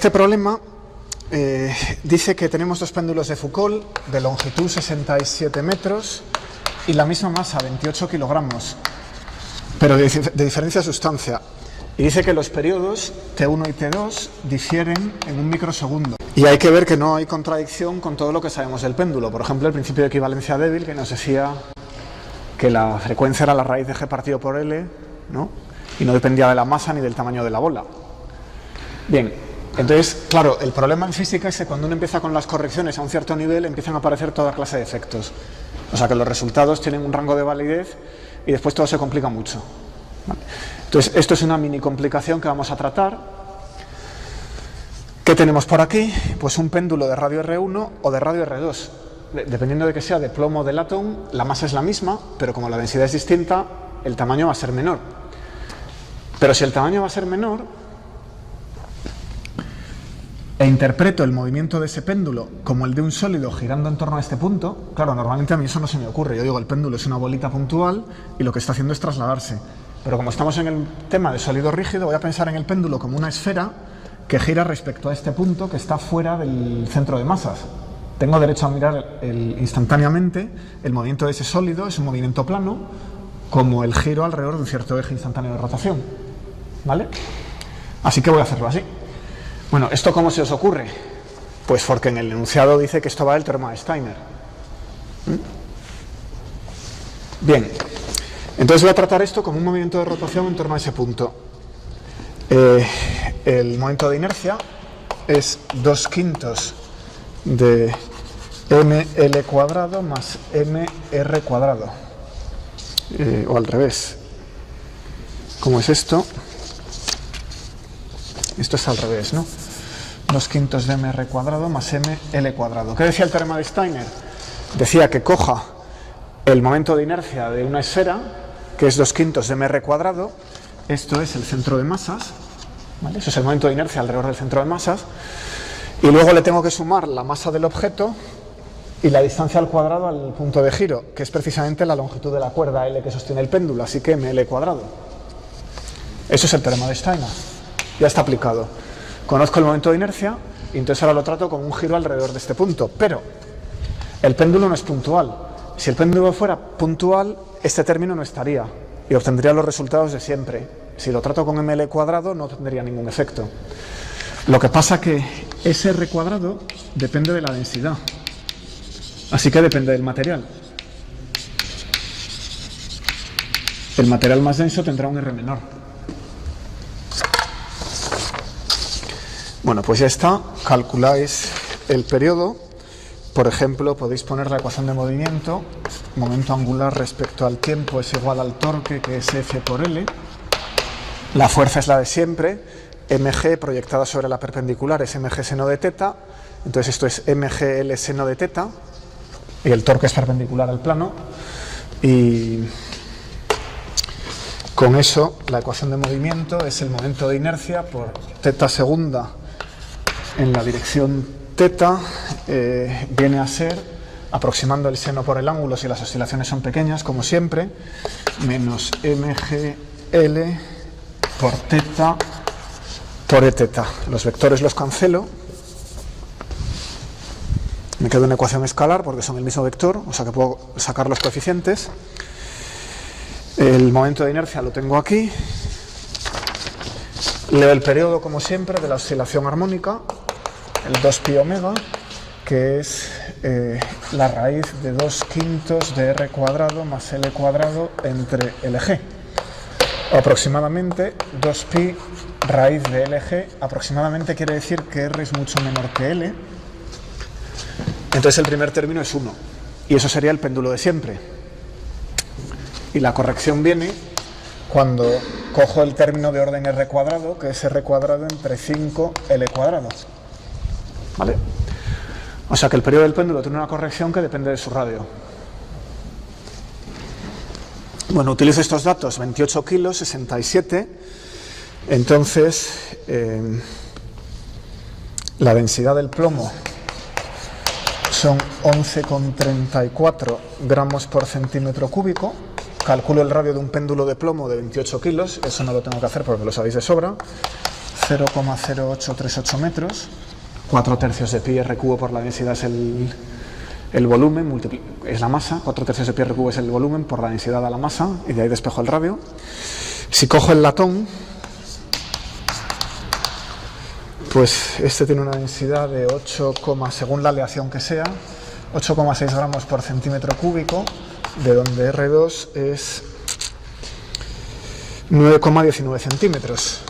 este problema dice que tenemos dos péndulos de Foucault de longitud 67 metros y la misma masa, 28 kilogramos, pero de diferencia de sustancia. Y dice que los periodos T1 y T2 difieren en un microsegundo. Y hay que ver que no hay contradicción con todo lo que sabemos del péndulo. Por ejemplo, el principio de equivalencia débil, que nos decía que la frecuencia era la raíz de G partido por L, ¿no? Y no dependía de la masa ni del tamaño de la bola. Bien, entonces, claro, el problema en física es que cuando uno empieza con las correcciones a un cierto nivel, empiezan a aparecer toda clase de efectos. O sea que los resultados tienen un rango de validez y después todo se complica mucho. ¿Vale? Entonces, esto es una mini complicación que vamos a tratar. ¿Qué tenemos por aquí? Pues un péndulo de radio R1 o de radio R2. Dependiendo de que sea de plomo o de latón, la masa es la misma, pero como la densidad es distinta, el tamaño va a ser menor. Pero si el tamaño va a ser menor, e interpreto el movimiento de ese péndulo como el de un sólido girando en torno a este punto, claro, normalmente a mí eso no se me ocurre. Yo digo, el péndulo es una bolita puntual y lo que está haciendo es trasladarse. Pero como estamos en el tema de sólido rígido, voy a pensar en el péndulo como una esfera que gira respecto a este punto que está fuera del centro de masas. Tengo derecho a mirar instantáneamente el movimiento de ese sólido, es un movimiento plano, como el giro alrededor de un cierto eje instantáneo de rotación. ¿Vale? Así que voy a hacerlo así. Bueno, ¿esto cómo se os ocurre? Pues porque en el enunciado dice que esto va del teorema de Steiner. Bien, entonces voy a tratar esto como un movimiento de rotación en torno a ese punto. El momento de inercia es 2/5 de ml cuadrado más mr cuadrado. O al revés. ¿Cómo es esto? Esto es al revés, ¿no? 2/5 de mr cuadrado más ml cuadrado. ¿Qué decía el teorema de Steiner? Decía que coja el momento de inercia de una esfera, que es 2/5 de mr cuadrado, esto es el centro de masas, ¿vale? Eso es el momento de inercia alrededor del centro de masas, y luego le tengo que sumar la masa del objeto y la distancia al cuadrado al punto de giro, que es precisamente la longitud de la cuerda L que sostiene el péndulo, así que ml cuadrado. Eso es el teorema de Steiner. Ya está aplicado. Conozco el momento de inercia y entonces ahora lo trato como un giro alrededor de este punto. Pero el péndulo no es puntual. Si el péndulo fuera puntual, este término no estaría y obtendría los resultados de siempre. Si lo trato con ml cuadrado, no tendría ningún efecto. Lo que pasa que ese r cuadrado depende de la densidad. Así que depende del material. El material más denso tendrá un r menor. Bueno, pues ya está. Calculáis el periodo. Por ejemplo, podéis poner la ecuación de movimiento. Momento angular respecto al tiempo es igual al torque, que es F por L. La fuerza es la de siempre. mg proyectada sobre la perpendicular es mg seno de teta. Entonces esto es mgl seno de teta. Y el torque es perpendicular al plano. Y con eso, la ecuación de movimiento es el momento de inercia por teta segunda en la dirección teta, viene a ser, aproximando el seno por el ángulo si las oscilaciones son pequeñas, como siempre, menos mgl por teta por e teta. Los vectores los cancelo. Me queda una ecuación escalar porque son el mismo vector, o sea que puedo sacar los coeficientes. El momento de inercia lo tengo aquí. Leo el periodo, como siempre, de la oscilación armónica, el 2pi omega, que es la raíz de 2/5 de r cuadrado más l cuadrado entre Lg. Aproximadamente 2pi raíz de Lg, aproximadamente quiere decir que r es mucho menor que L. Entonces el primer término es 1, y eso sería el péndulo de siempre. Y la corrección viene cuando cojo el término de orden r cuadrado, que es r cuadrado entre 5l cuadrado. ¿Vale? O sea que el periodo del péndulo tiene una corrección que depende de su radio. Bueno, utilizo estos datos, 28 kilos, 67. Entonces, la densidad del plomo son 11,34 gramos por centímetro cúbico. Calculo el radio de un péndulo de plomo de 28 kilos, eso no lo tengo que hacer porque lo sabéis de sobra. 0,0838 metros, 4 tercios de pi r cubo por la densidad es el volumen, es la masa, 4 tercios de pi r cubo es el volumen por la densidad de la masa, y de ahí despejo el radio. Si cojo el latón, pues este tiene una densidad de 8, según la aleación que sea, 8,6 gramos por centímetro cúbico, de donde R2 es 9,19 centímetros.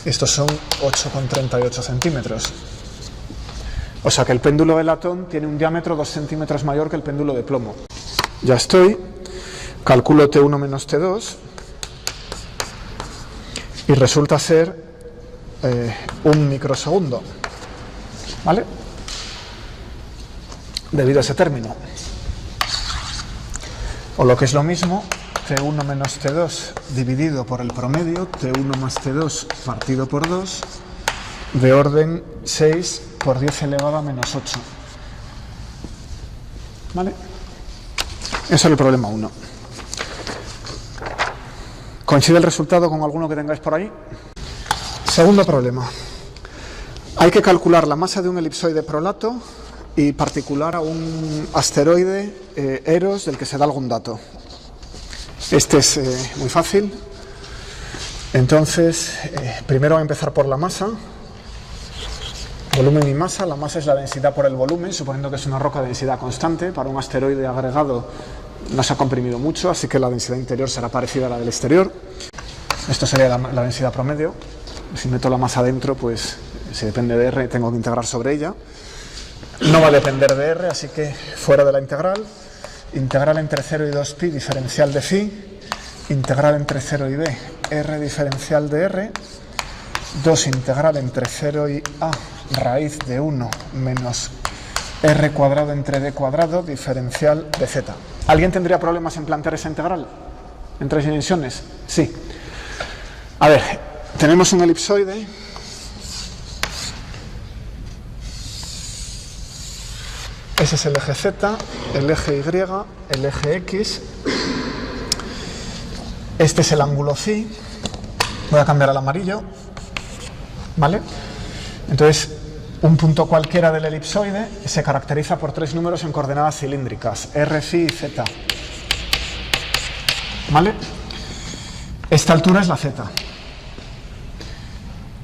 Estos son 8,38 centímetros. O sea que el péndulo de latón tiene un diámetro 2 centímetros mayor que el péndulo de plomo. Ya estoy. Calculo T1 menos T2. Y resulta ser 1 microsegundo. ¿Vale? Debido a ese término. O lo que es lo mismo, T1 menos T2 dividido por el promedio, T1 más T2 partido por 2, de orden 6 por 10 elevado a menos 8. ¿Vale? Ese es el problema 1. ¿Coincide el resultado con alguno que tengáis por ahí? Segundo problema. Hay que calcular la masa de un elipsoide prolato y particular a un asteroide Eros del que se da algún dato. Este es muy fácil. Entonces, primero voy a empezar por la masa. Volumen y masa. La masa es la densidad por el volumen, suponiendo que es una roca de densidad constante. Para un asteroide agregado no se ha comprimido mucho, así que la densidad interior será parecida a la del exterior. Esto sería la densidad promedio. Si meto la masa dentro, pues si depende de R, tengo que integrar sobre ella. No va a depender de R, así que fuera de la integral. Integral entre 0 y 2pi, diferencial de phi. Integral entre 0 y b, R diferencial de R. 2 integral entre 0 y a, raíz de 1 menos R cuadrado entre d cuadrado, diferencial de z. ¿Alguien tendría problemas en plantear esa integral en 3 dimensiones? Sí. A ver, tenemos un elipsoide. Ese es el eje Z, el eje Y, el eje X. Este es el ángulo phi. Voy a cambiar al amarillo. ¿Vale? Entonces, un punto cualquiera del elipsoide se caracteriza por 3 números en coordenadas cilíndricas, R, phi y Z. ¿Vale? Esta altura es la Z.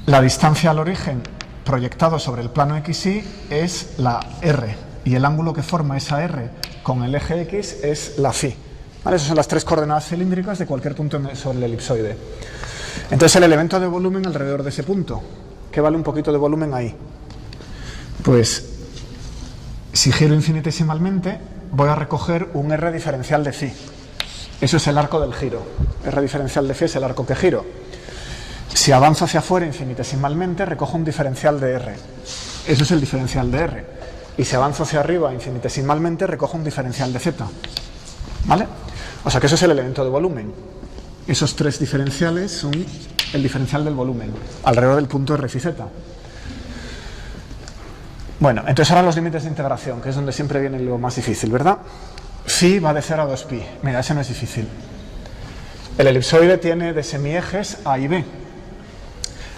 La distancia al origen proyectado sobre el plano XY es la R. Y el ángulo que forma esa R con el eje X es la phi. ¿Vale? Esas son las 3 coordenadas cilíndricas de cualquier punto sobre el elipsoide. Entonces el elemento de volumen alrededor de ese punto, ¿qué vale un poquito de volumen ahí? Pues si giro infinitesimalmente voy a recoger un R diferencial de phi. Eso es el arco del giro. R diferencial de phi es el arco que giro. Si avanzo hacia afuera infinitesimalmente recojo un diferencial de R. Eso es el diferencial de R. Y si avanzo hacia arriba infinitesimalmente recojo un diferencial de Z. ¿Vale? O sea que eso es el elemento de volumen. Esos 3 diferenciales son el diferencial del volumen alrededor del punto R phi Z. Bueno, entonces ahora los límites de integración, que es donde siempre viene lo más difícil, ¿verdad? Phi va de 0 a 2pi. Mira, ese no es difícil. El elipsoide tiene de semiejes A y B.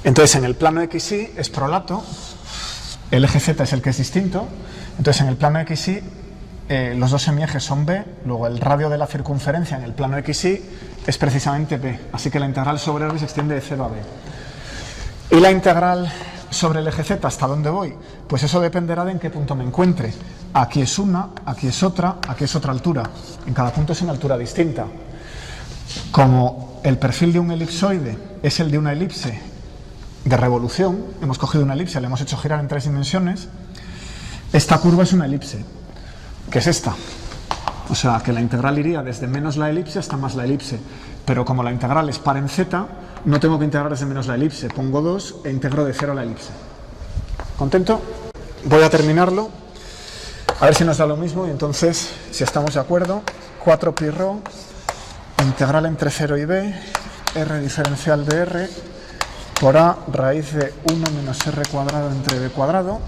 Entonces en el plano XY es prolato. El eje Z es el que es distinto. Entonces en el plano XY los 2 semiejes son B, luego el radio de la circunferencia en el plano XY es precisamente B, así que la integral sobre R se extiende de 0 a B. ¿Y la integral sobre el eje Z hasta dónde voy? Pues eso dependerá de en qué punto me encuentre. Aquí es una, aquí es otra altura. En cada punto es una altura distinta. Como el perfil de un elipsoide es el de una elipse de revolución, hemos cogido una elipse, le hemos hecho girar en 3 dimensiones, esta curva es una elipse, que es esta. O sea, que la integral iría desde menos la elipse hasta más la elipse. Pero como la integral es par en z, no tengo que integrar desde menos la elipse. Pongo 2 e integro de 0 la elipse. ¿Contento? Voy a terminarlo. A ver si nos da lo mismo y entonces, si estamos de acuerdo, 4πρ, integral entre 0 y b, r diferencial de r, por a raíz de 1 menos r cuadrado entre b cuadrado,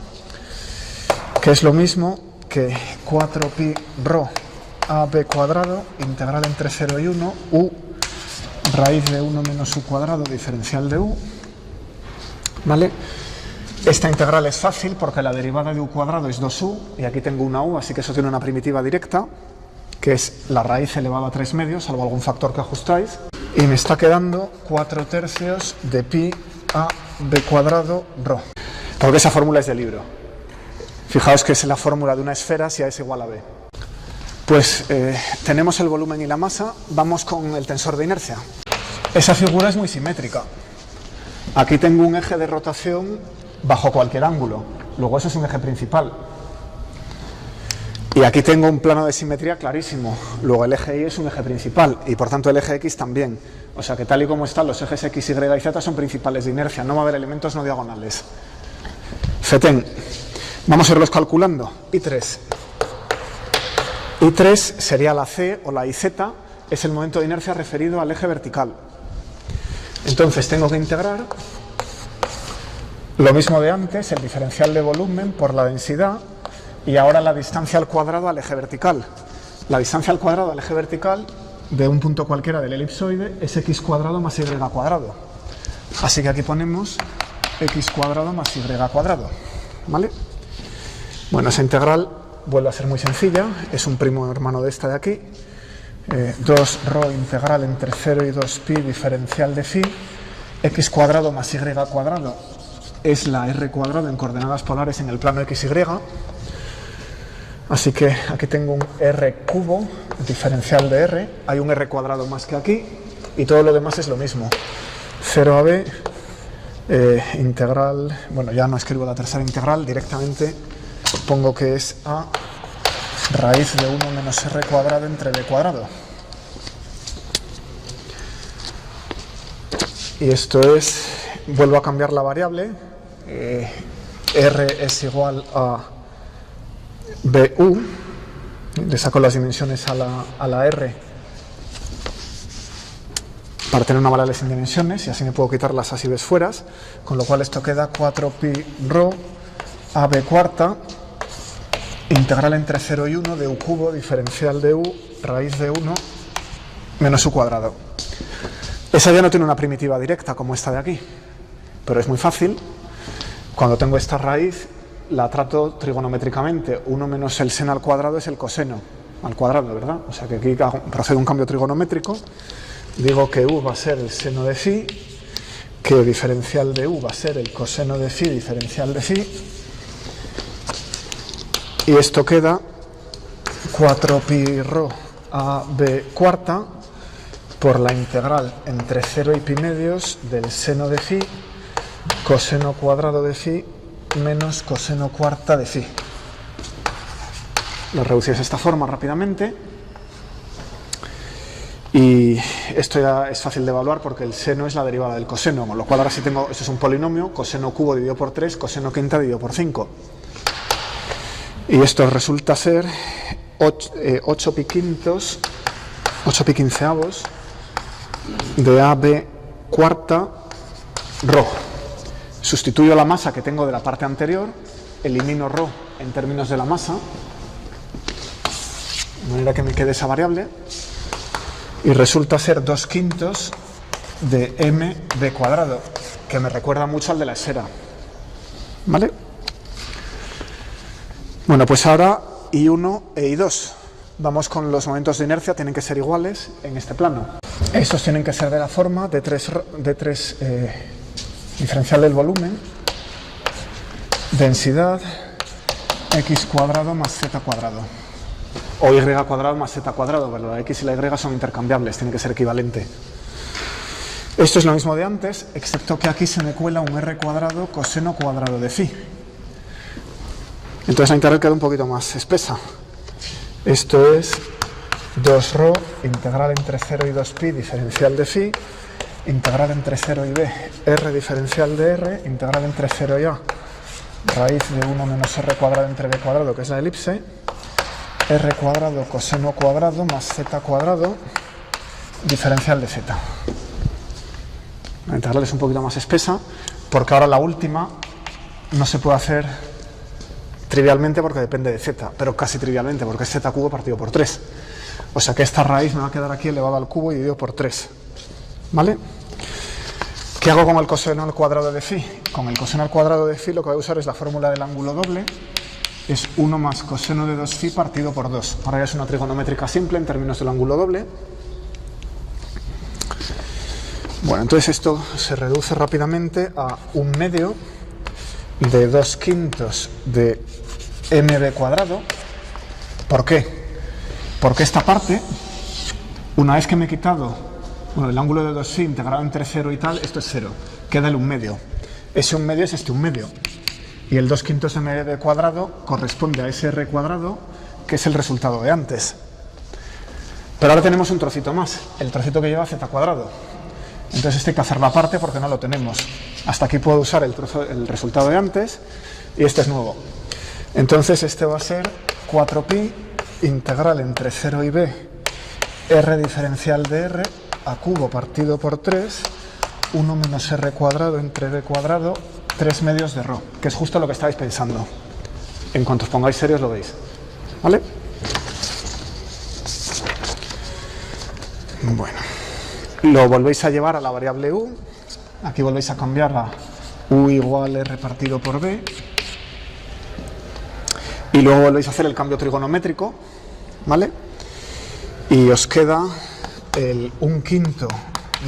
que es lo mismo que 4πρ a b cuadrado, integral entre 0 y 1, u raíz de 1 menos u cuadrado diferencial de u, ¿vale? Esta integral es fácil porque la derivada de u cuadrado es 2u y aquí tengo una u, así que eso tiene una primitiva directa, que es la raíz elevada a 3 medios, salvo algún factor que ajustáis, y me está quedando 4 tercios de pi a b cuadrado rho, porque esa fórmula es de libro. Fijaos que es la fórmula de una esfera si a es igual a b. Pues tenemos el volumen y la masa, vamos con el tensor de inercia. Esa figura es muy simétrica. Aquí tengo un eje de rotación bajo cualquier ángulo, luego eso es un eje principal. Y aquí tengo un plano de simetría clarísimo, luego el eje Y es un eje principal y por tanto el eje X también. O sea que tal y como están los ejes X, Y y Z son principales de inercia, no va a haber elementos no diagonales. Feten, vamos a irlos calculando. I3 sería la C o la IZ, es el momento de inercia referido al eje vertical. Entonces tengo que integrar lo mismo de antes, el diferencial de volumen por la densidad, y ahora la distancia al cuadrado al eje vertical. La distancia al cuadrado al eje vertical de un punto cualquiera del elipsoide es x cuadrado más y cuadrado. Así que aquí ponemos x cuadrado más y cuadrado, ¿vale? Bueno, esa integral vuelve a ser muy sencilla, es un primo hermano de esta de aquí. 2 rho integral entre 0 y 2 pi diferencial de phi, x cuadrado más y cuadrado es la r cuadrado en coordenadas polares en el plano xy. Así que aquí tengo un r cubo, diferencial de r, hay un r cuadrado más que aquí, y todo lo demás es lo mismo. 0 a b, integral, bueno, ya no escribo la tercera integral, directamente pongo que es a raíz de 1 menos r cuadrado entre b cuadrado. Y esto es, vuelvo a cambiar la variable, r es igual a BU, le saco las dimensiones a la R para tener una variable sin dimensiones y así me puedo quitar las as y b's fueras, con lo cual esto queda 4pi rho a b cuarta integral entre 0 y 1 de u cubo diferencial de u raíz de 1 menos u cuadrado. Esa ya no tiene una primitiva directa como esta de aquí, pero es muy fácil. Cuando tengo esta raíz la trato trigonométricamente. 1 menos el seno al cuadrado es el coseno al cuadrado, ¿verdad? O sea que aquí procedo un cambio trigonométrico. Digo que u va a ser el seno de phi, que diferencial de u va a ser el coseno de phi diferencial de phi. Y esto queda 4pi rho a b cuarta por la integral entre 0 y pi medios del seno de phi, coseno cuadrado de phi menos coseno cuarta de phi. Lo reducís de esta forma rápidamente y esto ya es fácil de evaluar porque el seno es la derivada del coseno, con lo cual ahora sí tengo, esto es un polinomio, coseno cubo dividido por 3, coseno quinta dividido por 5. Y esto resulta ser 8 pi quinceavos de AB cuarta rho. Sustituyo la masa que tengo de la parte anterior, elimino rho en términos de la masa, de manera que me quede esa variable, y resulta ser 2/5 de mb cuadrado, que me recuerda mucho al de la esfera. ¿Vale? Bueno, pues ahora I1 e I2. Vamos con los momentos de inercia, tienen que ser iguales en este plano. Estos tienen que ser de la forma de 3 diferencial del volumen, densidad, x cuadrado más z cuadrado. O y cuadrado más z cuadrado, pero la x y la y son intercambiables, tiene que ser equivalente. Esto es lo mismo de antes, excepto que aquí se me cuela un r cuadrado coseno cuadrado de phi. Entonces la integral queda un poquito más espesa. Esto es 2 rho integral entre 0 y 2 pi diferencial de phi, integral entre 0 y b, r diferencial de r, integral entre 0 y a, raíz de 1 menos r cuadrado entre b cuadrado, que es la elipse, r cuadrado coseno cuadrado más z cuadrado, diferencial de z. La integral es un poquito más espesa, porque ahora la última no se puede hacer trivialmente porque depende de z, pero casi trivialmente porque es z cubo partido por 3. O sea que esta raíz me va a quedar aquí elevada al cubo y dividido por 3. ¿Vale? ¿Qué hago con el coseno al cuadrado de phi? Con el coseno al cuadrado de phi lo que voy a usar es la fórmula del ángulo doble, es 1 más coseno de 2 phi partido por 2. Ahora ya es una trigonométrica simple en términos del ángulo doble. Bueno, entonces esto se reduce rápidamente a 1/2 de 2/5 de mb cuadrado. ¿Por qué? Porque esta parte, una vez que me he quitado el ángulo de 2 phi integrado entre 0 y tal, esto es 0, queda el 1/2. Ese 1/2 es este 1/2. Y el 2/5 mb cuadrado corresponde a ese r cuadrado, que es el resultado de antes. Pero ahora tenemos un trocito más, el trocito que lleva z cuadrado. Entonces este hay que hacerlo aparte porque no lo tenemos. Hasta aquí puedo usar el resultado de antes y este es nuevo. Entonces este va a ser 4pi integral entre 0 y b r diferencial de r a cubo partido por 3, 1 menos r cuadrado entre b cuadrado, 3 medios de ρ, que es justo lo que estáis pensando. En cuanto os pongáis serios lo veis. ¿Vale? Bueno. Lo volvéis a llevar a la variable u. Aquí volvéis a cambiar a u igual r partido por b. Y luego volvéis a hacer el cambio trigonométrico. ¿Vale? Y os queda el 1/5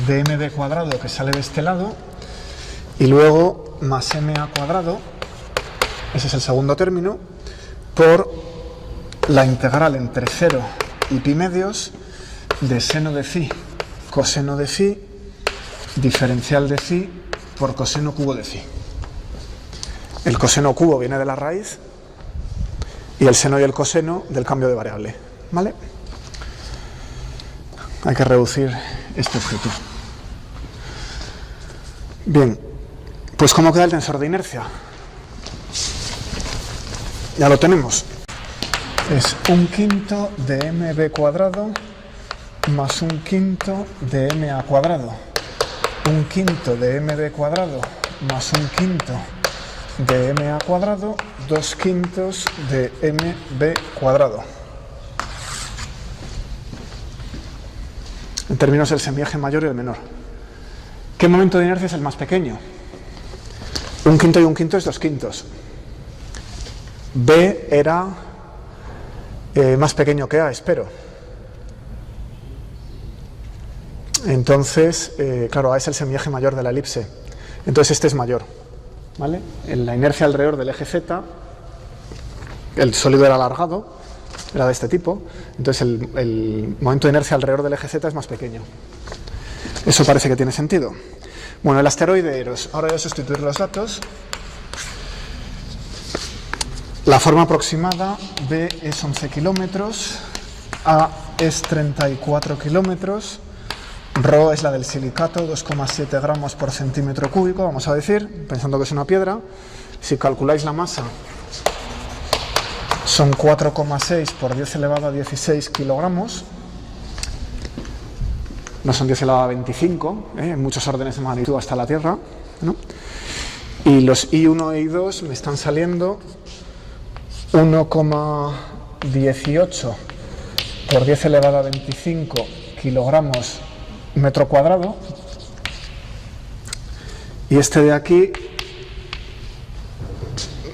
de mb cuadrado que sale de este lado y luego más ma cuadrado, ese es el segundo término, por la integral entre 0 y pi medios de seno de phi, coseno de phi, diferencial de phi por coseno cubo de phi. El coseno cubo viene de la raíz y el seno y el coseno del cambio de variable. ¿Vale? Hay que reducir este objeto. Bien, pues ¿cómo queda el tensor de inercia? Ya lo tenemos. Es 1/5 de mb cuadrado más 1/5 de ma cuadrado. 1/5 de mb cuadrado más 1/5 de ma cuadrado, 2/5 de mb cuadrado. En términos del semieje mayor y el menor. ¿Qué momento de inercia es el más pequeño? 1/5 y 1/5 es 2/5. B era más pequeño que A, espero. Entonces, claro, A es el semieje mayor de la elipse. Entonces este es mayor. ¿Vale? En la inercia alrededor del eje Z, el sólido era alargado, era de este tipo, entonces el momento de inercia alrededor del eje Z es más pequeño. Eso parece que tiene sentido. Bueno, el asteroide Eros, ahora voy a sustituir los datos. La forma aproximada, B es 11 kilómetros, A es 34 kilómetros, ρ es la del silicato, 2,7 gramos por centímetro cúbico, vamos a decir, pensando que es una piedra. Si calculáis la masa, son 4,6 por 10 elevado a 16 kilogramos. No son 10 elevado a 25, en muchos órdenes de magnitud hasta la Tierra, ¿no? Y los I1 e I2 me están saliendo 1,18 por 10 elevado a 25 kilogramos metro cuadrado. Y este de aquí,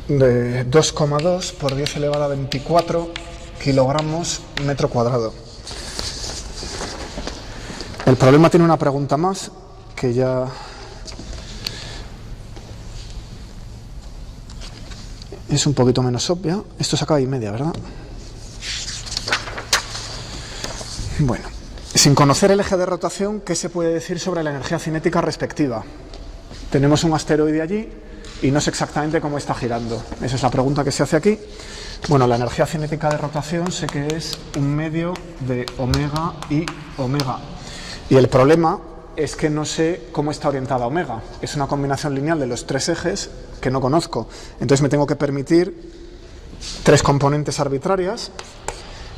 de 2,2 por 10 elevado a 24 kilogramos metro cuadrado. El problema tiene una pregunta más, que ya es un poquito menos obvia. Esto se acaba y media, ¿verdad? Bueno, sin conocer el eje de rotación, ¿qué se puede decir sobre la energía cinética respectiva? Tenemos un asteroide allí y no sé exactamente cómo está girando. Esa es la pregunta que se hace aquí. Bueno, la energía cinética de rotación sé que es 1/2 de omega y omega. Y el problema es que no sé cómo está orientada omega. Es una combinación lineal de los tres ejes que no conozco. Entonces me tengo que permitir tres componentes arbitrarias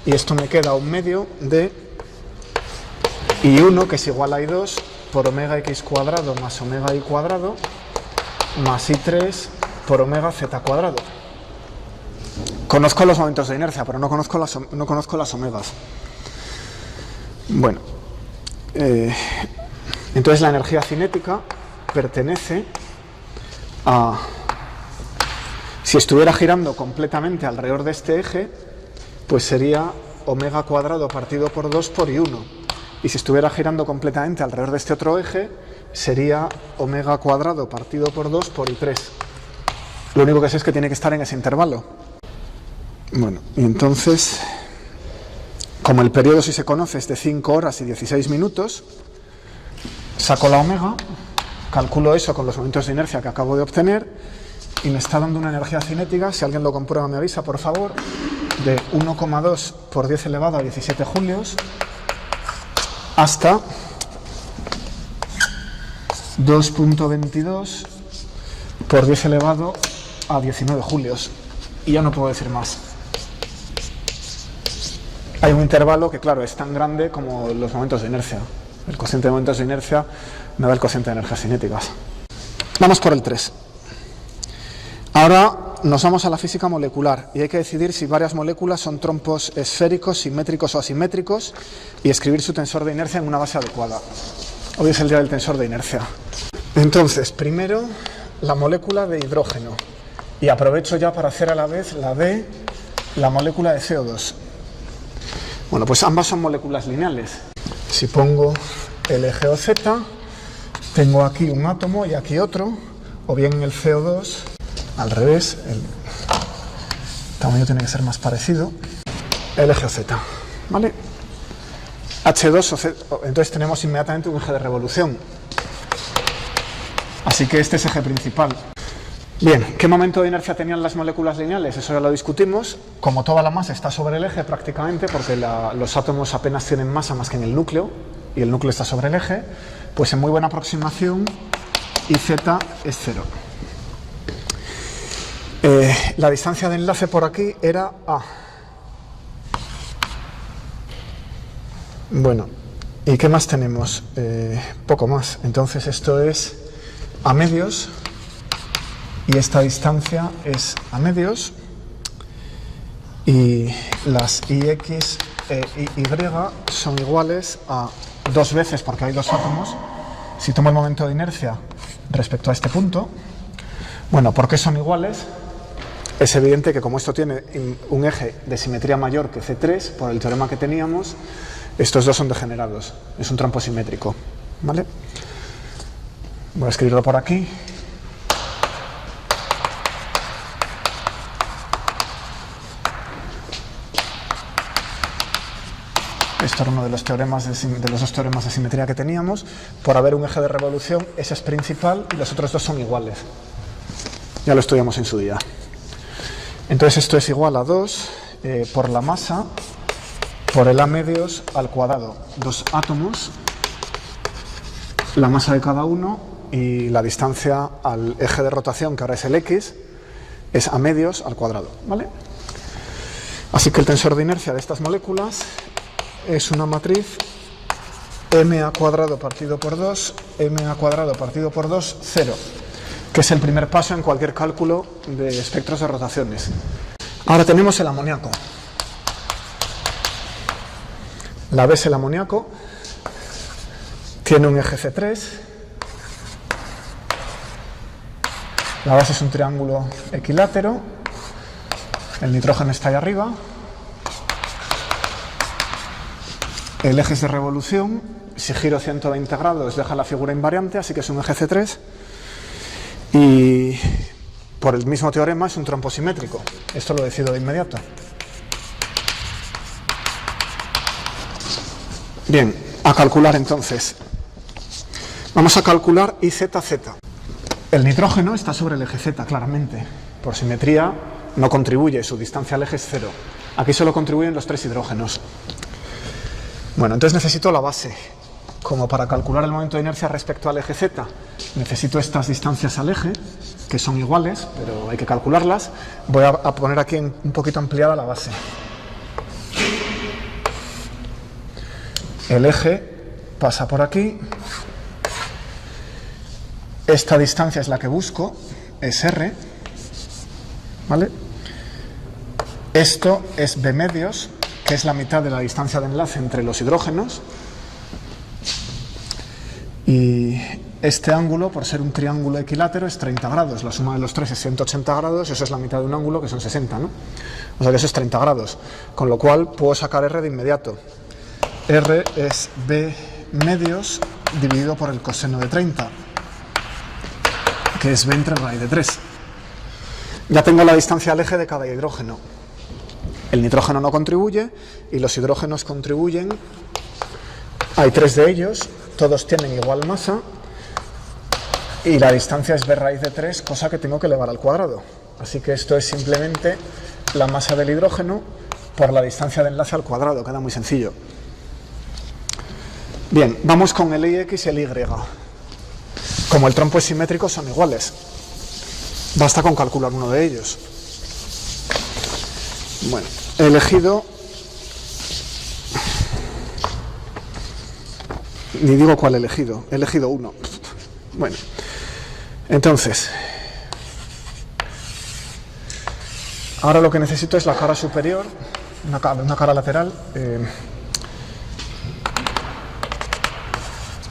y esto me queda 1/2 de I1, que es igual a I2, por omega x cuadrado más omega y cuadrado, más I3 por omega z cuadrado. Conozco los momentos de inercia, pero no conozco las omegas. Bueno, Entonces la energía cinética pertenece a... Si estuviera girando completamente alrededor de este eje, pues sería omega cuadrado partido por 2 por I1. Y si estuviera girando completamente alrededor de este otro eje, sería omega cuadrado partido por 2 por I3. Lo único que sé es que tiene que estar en ese intervalo. Bueno, y entonces, como el periodo, si se conoce, es de 5 horas y 16 minutos, saco la omega, calculo eso con los momentos de inercia que acabo de obtener, y me está dando una energía cinética, si alguien lo comprueba me avisa, por favor, de 1,2 por 10 elevado a 17 julios hasta 2,22 por 10 elevado a 19 julios. Y ya no puedo decir más. Hay un intervalo que, claro, es tan grande como los momentos de inercia. El cociente de momentos de inercia me da el cociente de energías cinéticas. Vamos por el 3. Ahora nos vamos a la física molecular y hay que decidir si varias moléculas son trompos esféricos, simétricos o asimétricos y escribir su tensor de inercia en una base adecuada. Hoy es el día del tensor de inercia. Entonces, primero la molécula de hidrógeno y aprovecho ya para hacer a la vez la de la molécula de CO2. Bueno, pues ambas son moléculas lineales. Si pongo el eje OZ, tengo aquí un átomo y aquí otro, o bien en el CO2, al revés, el tamaño tiene que ser más parecido, el eje OZ, ¿vale? H2, entonces tenemos inmediatamente un eje de revolución. Así que este es eje principal. Bien, ¿qué momento de inercia tenían las moléculas lineales? Eso ya lo discutimos. Como toda la masa está sobre el eje prácticamente, porque los átomos apenas tienen masa más que en el núcleo, y el núcleo está sobre el eje, pues en muy buena aproximación, IZ es 0. La distancia de enlace por aquí era A. Bueno, ¿y qué más tenemos? Poco más. Entonces esto es A medios. Y esta distancia es a medios y las IX e Y son iguales a 2 veces, porque hay 2 átomos. Si tomo el momento de inercia respecto a este punto, bueno, ¿por qué son iguales? Es evidente que como esto tiene un eje de simetría mayor que C3, por el teorema que teníamos, estos dos son degenerados. Es un trompo simétrico, ¿vale? Voy a escribirlo por aquí. Esto era uno de los teoremas de los dos teoremas de simetría que teníamos. Por haber un eje de revolución, ese es principal y los otros dos son iguales. Ya lo estudiamos en su día. Entonces esto es igual a 2 por la masa por el A medios al cuadrado. 2 átomos, la masa de cada uno y la distancia al eje de rotación, que ahora es el X, es A medios al cuadrado, ¿vale? Así que el tensor de inercia de estas moléculas es una matriz ma cuadrado partido por 2, ma cuadrado partido por 2, 0, que es el primer paso en cualquier cálculo de espectros de rotaciones. Ahora tenemos el amoníaco. La B es el amoníaco, tiene un eje C3, la base es un triángulo equilátero, el nitrógeno está ahí arriba. El eje es de revolución, si giro 120 grados deja la figura invariante, así que es un eje C3. Y por el mismo teorema es un trompo simétrico. Esto lo decido de inmediato. Bien, a calcular entonces. Vamos a calcular IZZ. El nitrógeno está sobre el eje Z, claramente. Por simetría no contribuye, su distancia al eje es 0. Aquí solo contribuyen los 3 hidrógenos. Bueno, entonces necesito la base. Como para calcular el momento de inercia respecto al eje Z, necesito estas distancias al eje, que son iguales, pero hay que calcularlas. Voy a poner aquí un poquito ampliada la base. El eje pasa por aquí. Esta distancia es la que busco, es R, ¿vale? Esto es B medios, que es la mitad de la distancia de enlace entre los hidrógenos. Y este ángulo, por ser un triángulo equilátero, es 30 grados. La suma de los tres es 180 grados, eso es la mitad de un ángulo, que son 60, ¿no? O sea que eso es 30 grados. Con lo cual puedo sacar R de inmediato. R es B medios dividido por el coseno de 30, que es B entre raíz de 3. Ya tengo la distancia al eje de cada hidrógeno. El nitrógeno no contribuye y los hidrógenos contribuyen. Hay 3 de ellos, todos tienen igual masa y la distancia es B raíz de 3, cosa que tengo que elevar al cuadrado. Así que esto es simplemente la masa del hidrógeno por la distancia de enlace al cuadrado, queda muy sencillo. Bien, vamos con el Ix y el Y. Como el trompo es simétrico, son iguales. Basta con calcular uno de ellos. Bueno, he elegido... Ni digo cuál he elegido uno. Bueno, entonces... Ahora lo que necesito es la cara superior, una cara lateral,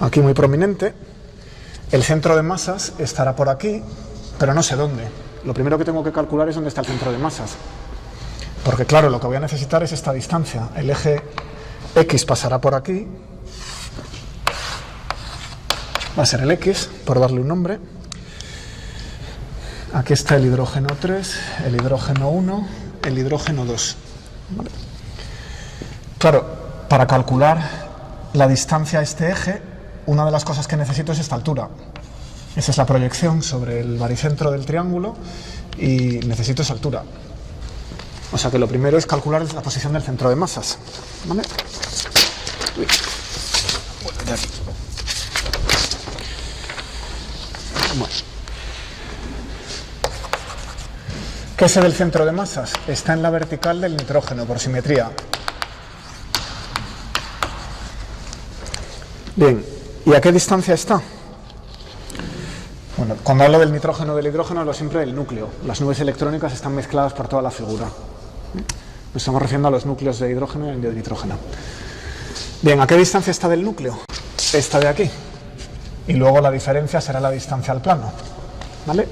aquí muy prominente. El centro de masas estará por aquí, pero no sé dónde. Lo primero que tengo que calcular es dónde está el centro de masas. Porque claro, lo que voy a necesitar es esta distancia. El eje X pasará por aquí. Va a ser el X, por darle un nombre. Aquí está el hidrógeno 3, el hidrógeno 1, el hidrógeno 2. ¿Vale? Claro, para calcular la distancia a este eje, una de las cosas que necesito es esta altura. Esa es la proyección sobre el baricentro del triángulo y necesito esa altura. O sea que lo primero es calcular la posición del centro de masas. ¿Vale? Uy. Bueno, de aquí. Bueno. ¿Qué es el centro de masas? Está en la vertical del nitrógeno, por simetría. Bien, ¿y a qué distancia está? Bueno, cuando hablo del nitrógeno del hidrógeno hablo siempre del núcleo. Las nubes electrónicas están mezcladas por toda la figura. Nos estamos refiriendo a los núcleos de hidrógeno y de nitrógeno. Bien, ¿a qué distancia está del núcleo? Esta de aquí. Y luego la diferencia será la distancia al plano. ¿Vale?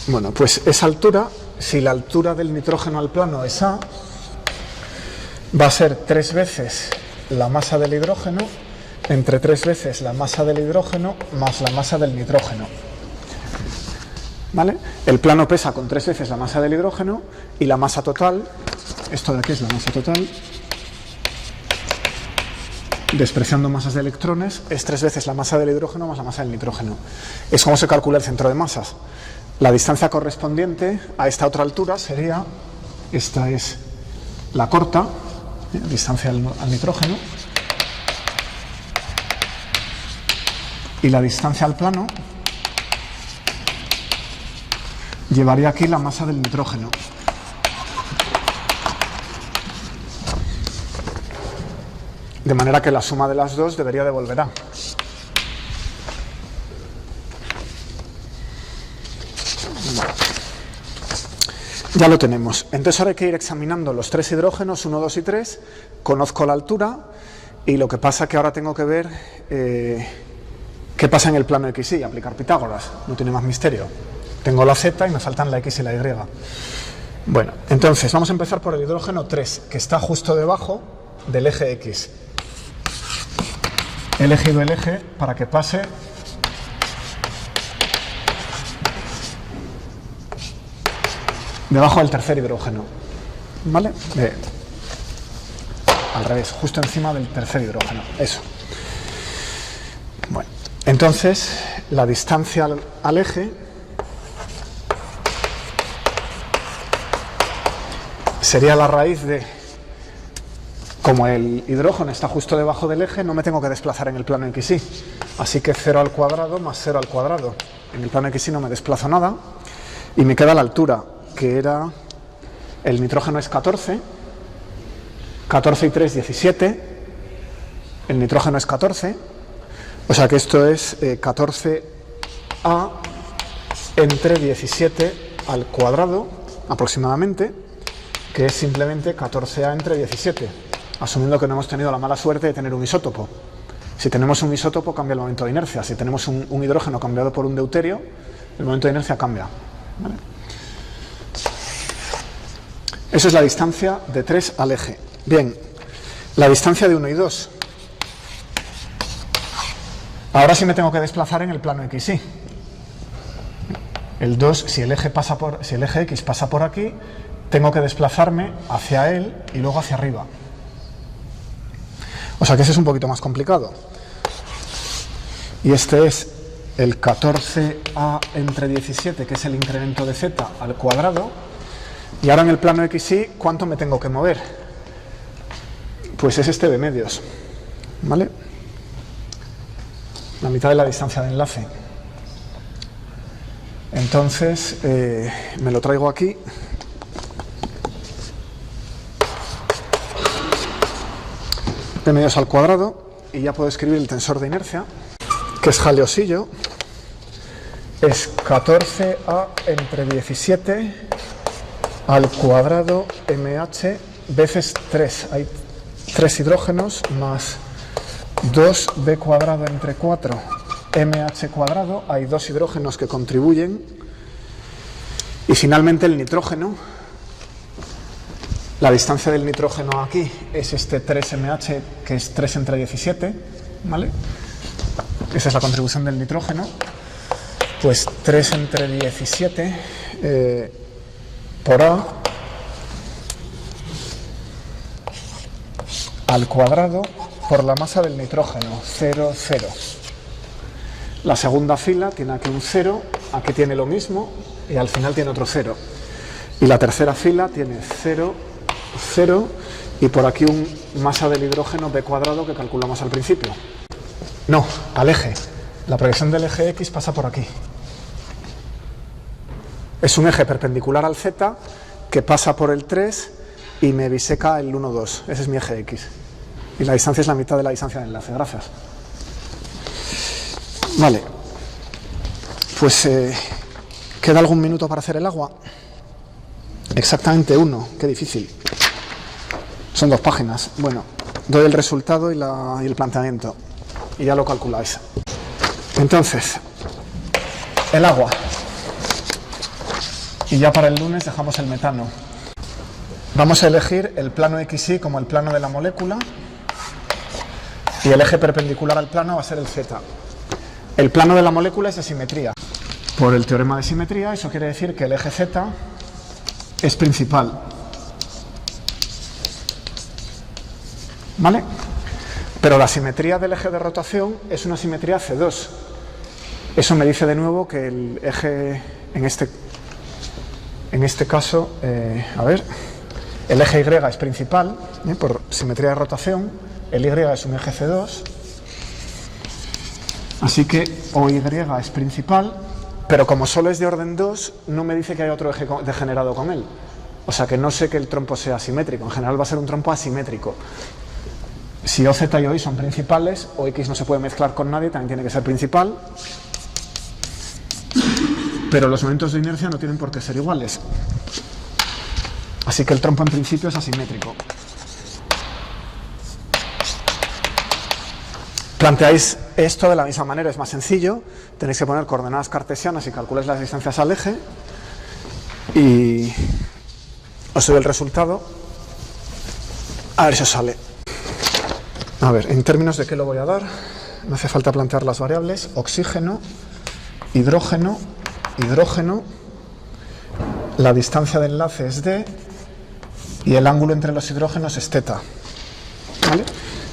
Bueno, pues esa altura, si la altura del nitrógeno al plano es A, va a ser 3 veces la masa del hidrógeno entre 3 veces la masa del hidrógeno más la masa del nitrógeno. ¿Vale? El plano pesa con 3 veces la masa del hidrógeno y la masa total, esto de aquí es la masa total, despreciando masas de electrones, es 3 veces la masa del hidrógeno más la masa del nitrógeno. Es como se calcula el centro de masas. La distancia correspondiente a esta otra altura sería, esta es la corta, distancia al nitrógeno, y la distancia al plano llevaría aquí la masa del nitrógeno. De manera que la suma de las dos debería devolver A. Ya lo tenemos. Entonces ahora hay que ir examinando los 3 hidrógenos, 1, 2 y 3. Conozco la altura y lo que pasa es que ahora tengo que ver qué pasa en el plano XY y aplicar Pitágoras. No tiene más misterio. Tengo la Z y me faltan la X y la Y. Bueno, entonces vamos a empezar por el hidrógeno 3, que está justo debajo del eje X. He elegido el eje para que pase debajo del tercer hidrógeno, ¿vale? Al revés, justo encima del tercer hidrógeno, eso. Bueno, entonces la distancia al eje sería la raíz de, como el hidrógeno está justo debajo del eje, no me tengo que desplazar en el plano XY, así que 0 al cuadrado más 0 al cuadrado. En el plano XY no me desplazo nada y me queda la altura, que era, el nitrógeno es 14, 14 y 3, 17, el nitrógeno es 14, o sea que esto es 14A entre 17 al cuadrado, aproximadamente, que es simplemente 14A entre 17, asumiendo que no hemos tenido la mala suerte de tener un isótopo. Si tenemos un isótopo, cambia el momento de inercia. Si tenemos un hidrógeno cambiado por un deuterio, el momento de inercia cambia. ¿Vale? Esa es la distancia de 3 al eje. Bien, la distancia de 1 y 2. Ahora sí me tengo que desplazar en el plano XY. El 2, si el eje X pasa por aquí, tengo que desplazarme hacia él y luego hacia arriba. O sea que ese es un poquito más complicado. Y este es el 14a entre 17, que es el incremento de z al cuadrado. Y ahora en el plano XY, ¿cuánto me tengo que mover? Pues es este de medios, ¿vale? La mitad de la distancia de enlace. Entonces, me lo traigo aquí. De medios al cuadrado, y ya puedo escribir el tensor de inercia, que es jaleosillo. Es 14a entre 17 al cuadrado mh veces 3. Hay 3 hidrógenos más 2b cuadrado entre 4 mh cuadrado. Hay 2 hidrógenos que contribuyen. Y finalmente el nitrógeno. La distancia del nitrógeno aquí es este 3mh, que es 3 entre 17, ¿vale? Esa es la contribución del nitrógeno. Pues 3 entre 17 por A al cuadrado por la masa del nitrógeno, 0, 0. La segunda fila tiene aquí un 0, aquí tiene lo mismo y al final tiene otro 0. Y la tercera fila tiene 0, 0 y por aquí un masa del hidrógeno b cuadrado que calculamos al principio. No, al eje. La proyección del eje X pasa por aquí. Es un eje perpendicular al Z que pasa por el 3 y me biseca el 1, 2. Ese es mi eje X. Y la distancia es la mitad de la distancia de enlace. Gracias. Vale. Pues ¿queda algún minuto para hacer el agua? Exactamente 1. Qué difícil. Son 2 páginas. Bueno, doy el resultado y el planteamiento. Y ya lo calculáis. Entonces, el agua. Y ya para el lunes dejamos el metano. Vamos a elegir el plano XY como el plano de la molécula. Y el eje perpendicular al plano va a ser el Z. El plano de la molécula es de simetría. Por el teorema de simetría, eso quiere decir que el eje Z es principal. ¿Vale? Pero la simetría del eje de rotación es una simetría C2. Eso me dice de nuevo que el eje, en este caso, el eje Y es principal, por simetría de rotación, el Y es un eje C2, así que OY es principal, pero como solo es de orden 2, no me dice que hay otro eje degenerado con él. O sea que no sé que el trompo sea simétrico, en general va a ser un trompo asimétrico. Si OZ y OY son principales, OX no se puede mezclar con nadie, también tiene que ser principal. Pero los momentos de inercia no tienen por qué ser iguales. Así que el trompo en principio es asimétrico. Planteáis esto de la misma manera, es más sencillo. Tenéis que poner coordenadas cartesianas y calculáis las distancias al eje. Y os doy el resultado. A ver si os sale. A ver, en términos de qué lo voy a dar, me hace falta plantear las variables. Oxígeno, hidrógeno, hidrógeno, la distancia de enlace es d y el ángulo entre los hidrógenos es θ. ¿Vale?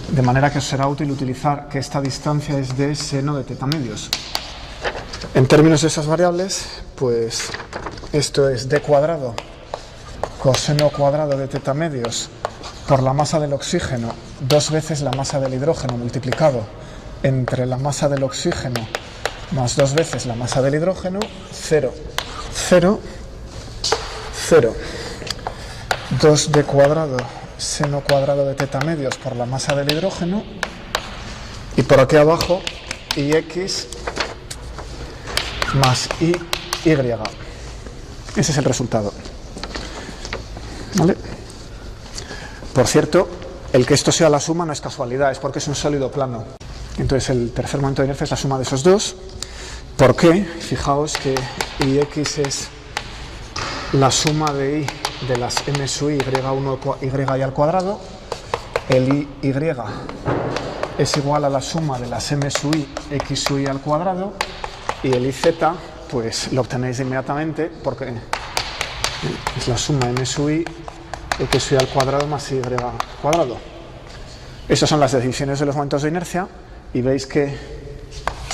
De manera que os será útil utilizar que esta distancia es d seno de θ medios. En términos de esas variables, pues esto es d cuadrado coseno cuadrado de θ medios por la masa del oxígeno 2 veces la masa del hidrógeno multiplicado entre la masa del oxígeno más 2 veces la masa del hidrógeno, 0, 0, 0. 2d cuadrado seno cuadrado de θ medios por la masa del hidrógeno. Y por aquí abajo, Ix más Y. Ese es el resultado. ¿Vale? Por cierto, el que esto sea la suma no es casualidad, es porque es un sólido plano. Entonces el tercer momento de inercia es la suma de esos dos. ¿Por qué? Fijaos que Ix es la suma de I de las m sub i, y1 y al cuadrado. El y es igual a la suma de las m sub i, x sub i al cuadrado. Y el iz, pues lo obtenéis inmediatamente porque es la suma m sub i, x sub i al cuadrado más y cuadrado. Esas son las definiciones de los momentos de inercia y veis que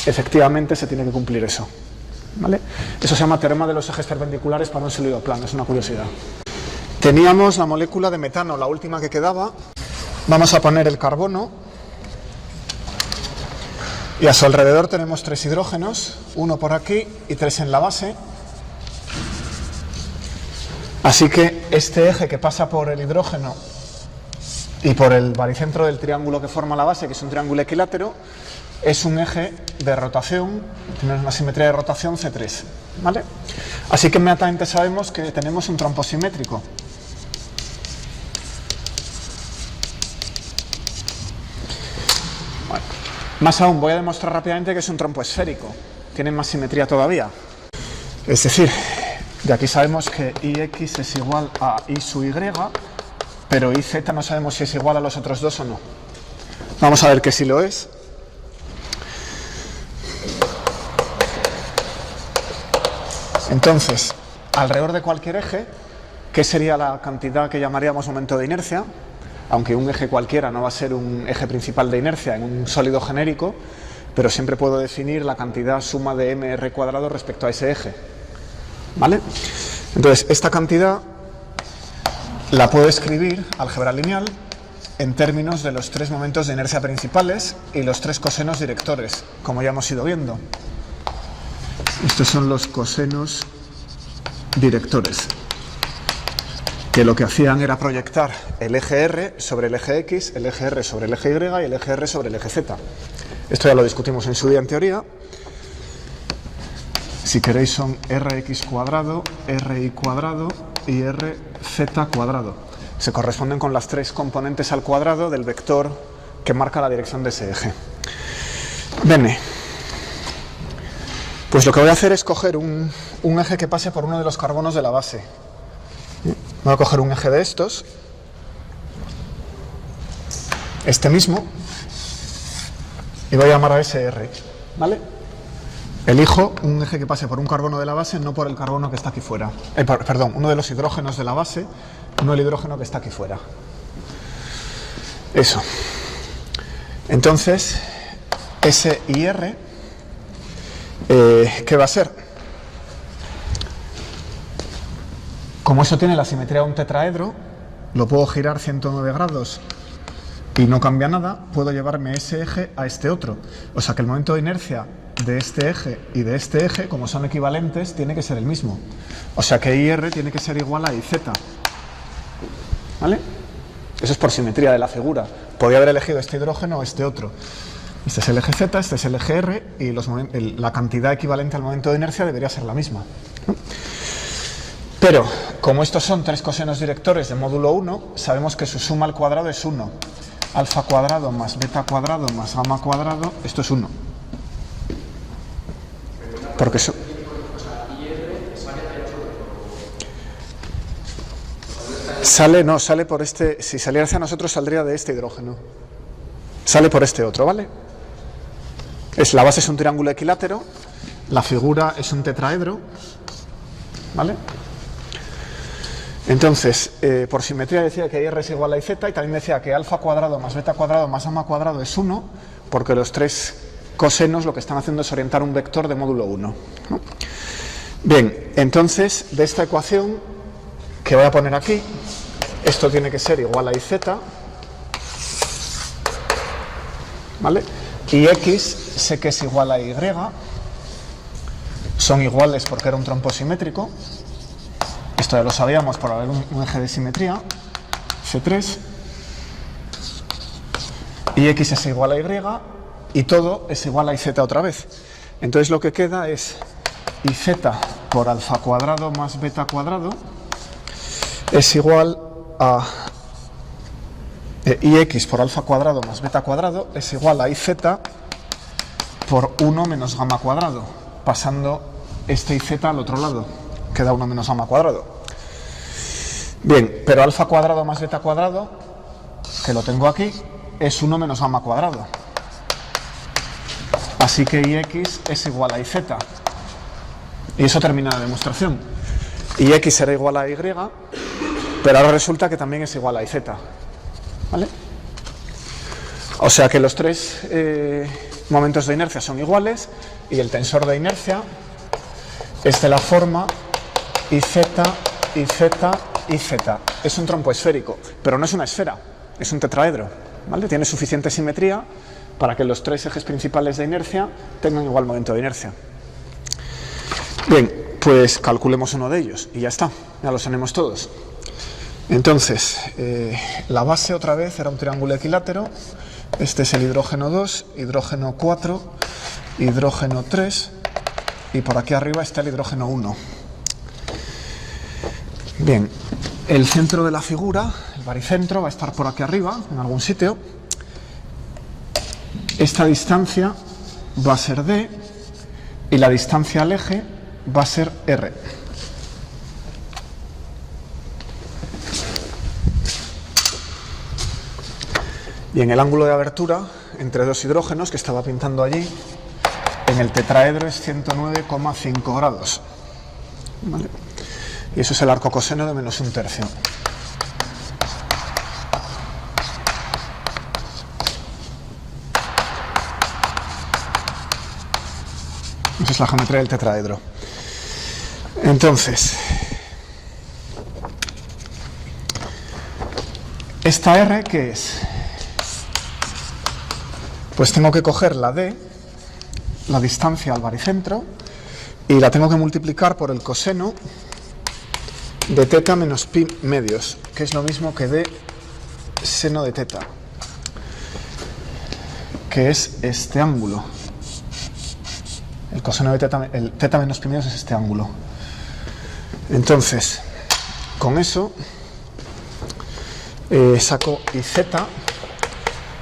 efectivamente se tiene que cumplir eso. ¿Vale? Eso se llama teorema de los ejes perpendiculares para un sólido plano, es una curiosidad. Teníamos la molécula de metano, la última que quedaba. Vamos a poner el carbono y a su alrededor tenemos 3 hidrógenos, uno por aquí y 3 en la base. Así que este eje que pasa por el hidrógeno y por el baricentro del triángulo que forma la base, que es un triángulo equilátero, es un eje de rotación, tiene una simetría de rotación C3, ¿vale? Así que inmediatamente sabemos que tenemos un trompo simétrico. Bueno, más aún, voy a demostrar rápidamente que es un trompo esférico, tiene más simetría todavía. Es decir, de aquí sabemos que Ix es igual a I sub Y, pero Iz no sabemos si es igual a los otros dos o no. Vamos a ver que sí lo es. Entonces, alrededor de cualquier eje, ¿qué sería la cantidad que llamaríamos momento de inercia? Aunque un eje cualquiera no va a ser un eje principal de inercia en un sólido genérico, pero siempre puedo definir la cantidad suma de mr cuadrado respecto a ese eje. ¿Vale? Entonces, esta cantidad la puedo escribir, álgebra lineal, en términos de los 3 momentos de inercia principales y los 3 cosenos directores, como ya hemos ido viendo. Estos son los cosenos directores, que lo que hacían era proyectar el eje R sobre el eje X, el eje R sobre el eje Y y el eje R sobre el eje Z. Esto ya lo discutimos en su día en teoría. Si queréis son Rx cuadrado, Ri cuadrado y Rz cuadrado. Se corresponden con las 3 componentes al cuadrado del vector que marca la dirección de ese eje. Bene. Pues lo que voy a hacer es coger un eje que pase por uno de los carbonos de la base. Voy a coger un eje de estos, este mismo, y voy a llamar a ese R, ¿vale? Elijo un eje que pase por un carbono de la base, no por el carbono que está aquí fuera. Perdón, uno de los hidrógenos de la base, no el hidrógeno que está aquí fuera. Eso. Entonces, ese IR, ¿qué va a ser? Como eso tiene la simetría de un tetraedro, lo puedo girar 109 grados y no cambia nada, puedo llevarme ese eje a este otro. O sea que el momento de inercia de este eje y de este eje, como son equivalentes, tiene que ser el mismo. O sea que IR tiene que ser igual a IZ. ¿Vale? Eso es por simetría de la figura. Podría haber elegido este hidrógeno o este otro. Este es el eje Z, este es el eje R y la cantidad equivalente al momento de inercia debería ser la misma. Pero, como estos son 3 cosenos directores de módulo 1, sabemos que su suma al cuadrado es 1. Alfa cuadrado más beta cuadrado más gamma cuadrado, esto es 1. Porque eso... Sale por este... Si saliera hacia nosotros saldría de este hidrógeno. Sale por este otro, ¿vale? La base es un triángulo equilátero, la figura es un tetraedro, ¿vale? Entonces, por simetría decía que IR es igual a IZ y también decía que alfa cuadrado más beta cuadrado más gamma cuadrado es 1, porque los 3 cosenos lo que están haciendo es orientar un vector de módulo 1, ¿no? Bien, entonces, de esta ecuación que voy a poner aquí, esto tiene que ser igual a IZ, ¿vale? Y X sé que es igual a Y, son iguales porque era un trompo simétrico, esto ya lo sabíamos por haber un eje de simetría, C3, y X es igual a Y, y todo es igual a IZ otra vez. Entonces lo que queda es IZ por alfa cuadrado más beta cuadrado es igual a Ix por alfa cuadrado más beta cuadrado es igual a Iz por 1 menos gamma cuadrado, pasando este Iz al otro lado, que da 1 menos gamma cuadrado. Bien, pero alfa cuadrado más beta cuadrado, que lo tengo aquí, es 1 menos gamma cuadrado. Así que Ix es igual a Iz. Y eso termina la demostración. Ix será igual a Y, pero ahora resulta que también es igual a Iz. ¿Vale? O sea que los tres momentos de inercia son iguales y el tensor de inercia es de la forma Iz, Iz, Iz. Es un trompo esférico, pero no es una esfera, es un tetraedro. ¿Vale? Tiene suficiente simetría para que los tres ejes principales de inercia tengan igual momento de inercia. Bien, pues calculemos uno de ellos y ya está, ya los tenemos todos. Entonces, la base otra vez era un triángulo equilátero. Este es el hidrógeno 2, hidrógeno 4, hidrógeno 3 y por aquí arriba está el hidrógeno 1. Bien, el centro de la figura, el baricentro, va a estar por aquí arriba, en algún sitio. Esta distancia va a ser D y la distancia al eje va a ser R. Bien, el ángulo de abertura entre dos hidrógenos que estaba pintando allí en el tetraedro es 109,5 grados. ¿Vale? Y eso es el arco coseno de menos un tercio. Esa es la geometría del tetraedro. Entonces, esta R, ¿qué es? Pues tengo que coger la D, la distancia al baricentro, y la tengo que multiplicar por el coseno de teta menos pi medios, que es lo mismo que D seno de teta, que es este ángulo. El coseno de teta, el teta menos pi medios es este ángulo. Entonces, con eso saco Iz,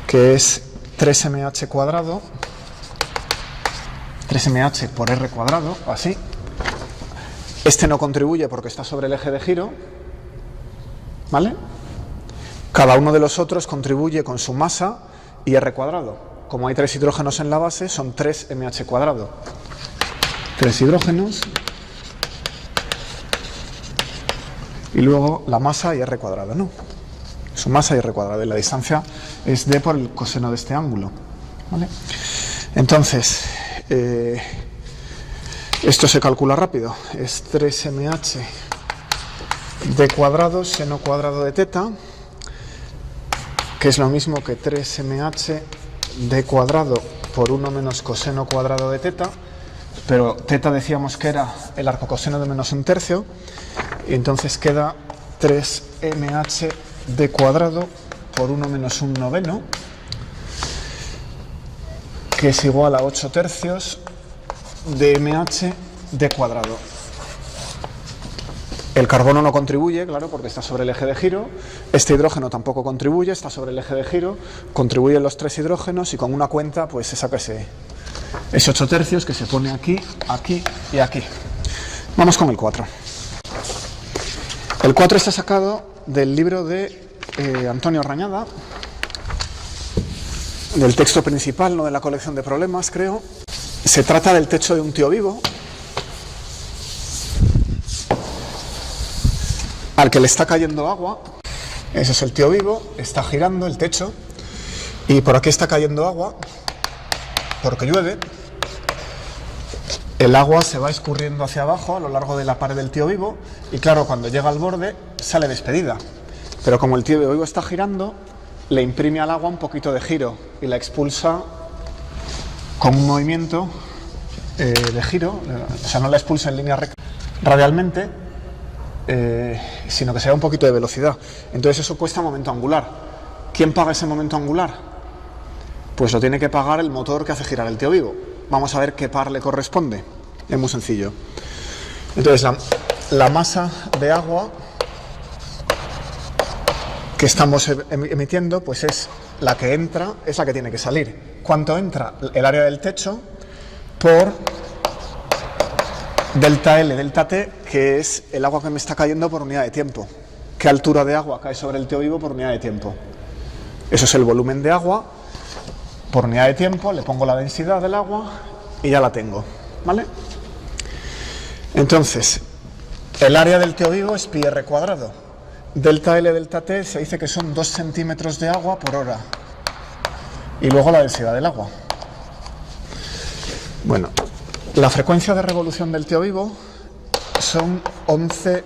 que es 3mh cuadrado, 3mh por r cuadrado, así. Este no contribuye porque está sobre el eje de giro, ¿vale? Cada uno de los otros contribuye con su masa y r cuadrado. Como hay 3 hidrógenos en la base, son 3mh cuadrado. 3 hidrógenos y luego la masa y r cuadrado, ¿no? Su masa y r cuadrado, y la distancia es d por el coseno de este ángulo, ¿vale? Entonces, esto se calcula rápido, es 3mh d cuadrado seno cuadrado de teta, que es lo mismo que 3mh d cuadrado por 1 menos coseno cuadrado de teta, pero teta decíamos que era el arco coseno de menos un tercio, y entonces queda 3mh d cuadrado por 1 menos un noveno, que es igual a 8 tercios de mh d cuadrado. El carbono no contribuye, claro, porque está sobre el eje de giro. Este hidrógeno tampoco contribuye, está sobre el eje de giro. Contribuyen los 3 hidrógenos y con una cuenta pues se saca ese 8 tercios que se pone aquí, aquí y aquí. Vamos con el 4. El 4 está sacado del libro de Antonio Rañada, del texto principal, no de la colección de problemas, creo. Se trata del techo de un tío vivo al que le está cayendo agua. Ese es el tío vivo, está girando el techo y por aquí está cayendo agua porque llueve. El agua se va escurriendo hacia abajo a lo largo de la pared del tío vivo y claro, cuando llega al borde sale despedida, pero como el tío vivo está girando, le imprime al agua un poquito de giro y la expulsa con un movimiento de giro, o sea, no la expulsa en línea recta radialmente, sino que se da un poquito de velocidad. Entonces eso cuesta momento angular. ¿Quién paga ese momento angular? Pues lo tiene que pagar el motor que hace girar el tío vivo. Vamos a ver qué par le corresponde. Es muy sencillo. Entonces la masa de agua que estamos emitiendo, pues es la que entra, es la que tiene que salir. ¿Cuánto entra? El área del techo por delta L, delta T, que es el agua que me está cayendo por unidad de tiempo. ¿Qué altura de agua cae sobre el tío vivo por unidad de tiempo? Eso es el volumen de agua por unidad de tiempo, le pongo la densidad del agua y ya la tengo, ¿vale? Entonces, el área del tío vivo es pi r cuadrado. Delta L, delta T, se dice que son 2 centímetros de agua por hora. Y luego la densidad del agua. Bueno, la frecuencia de revolución del tío vivo son 11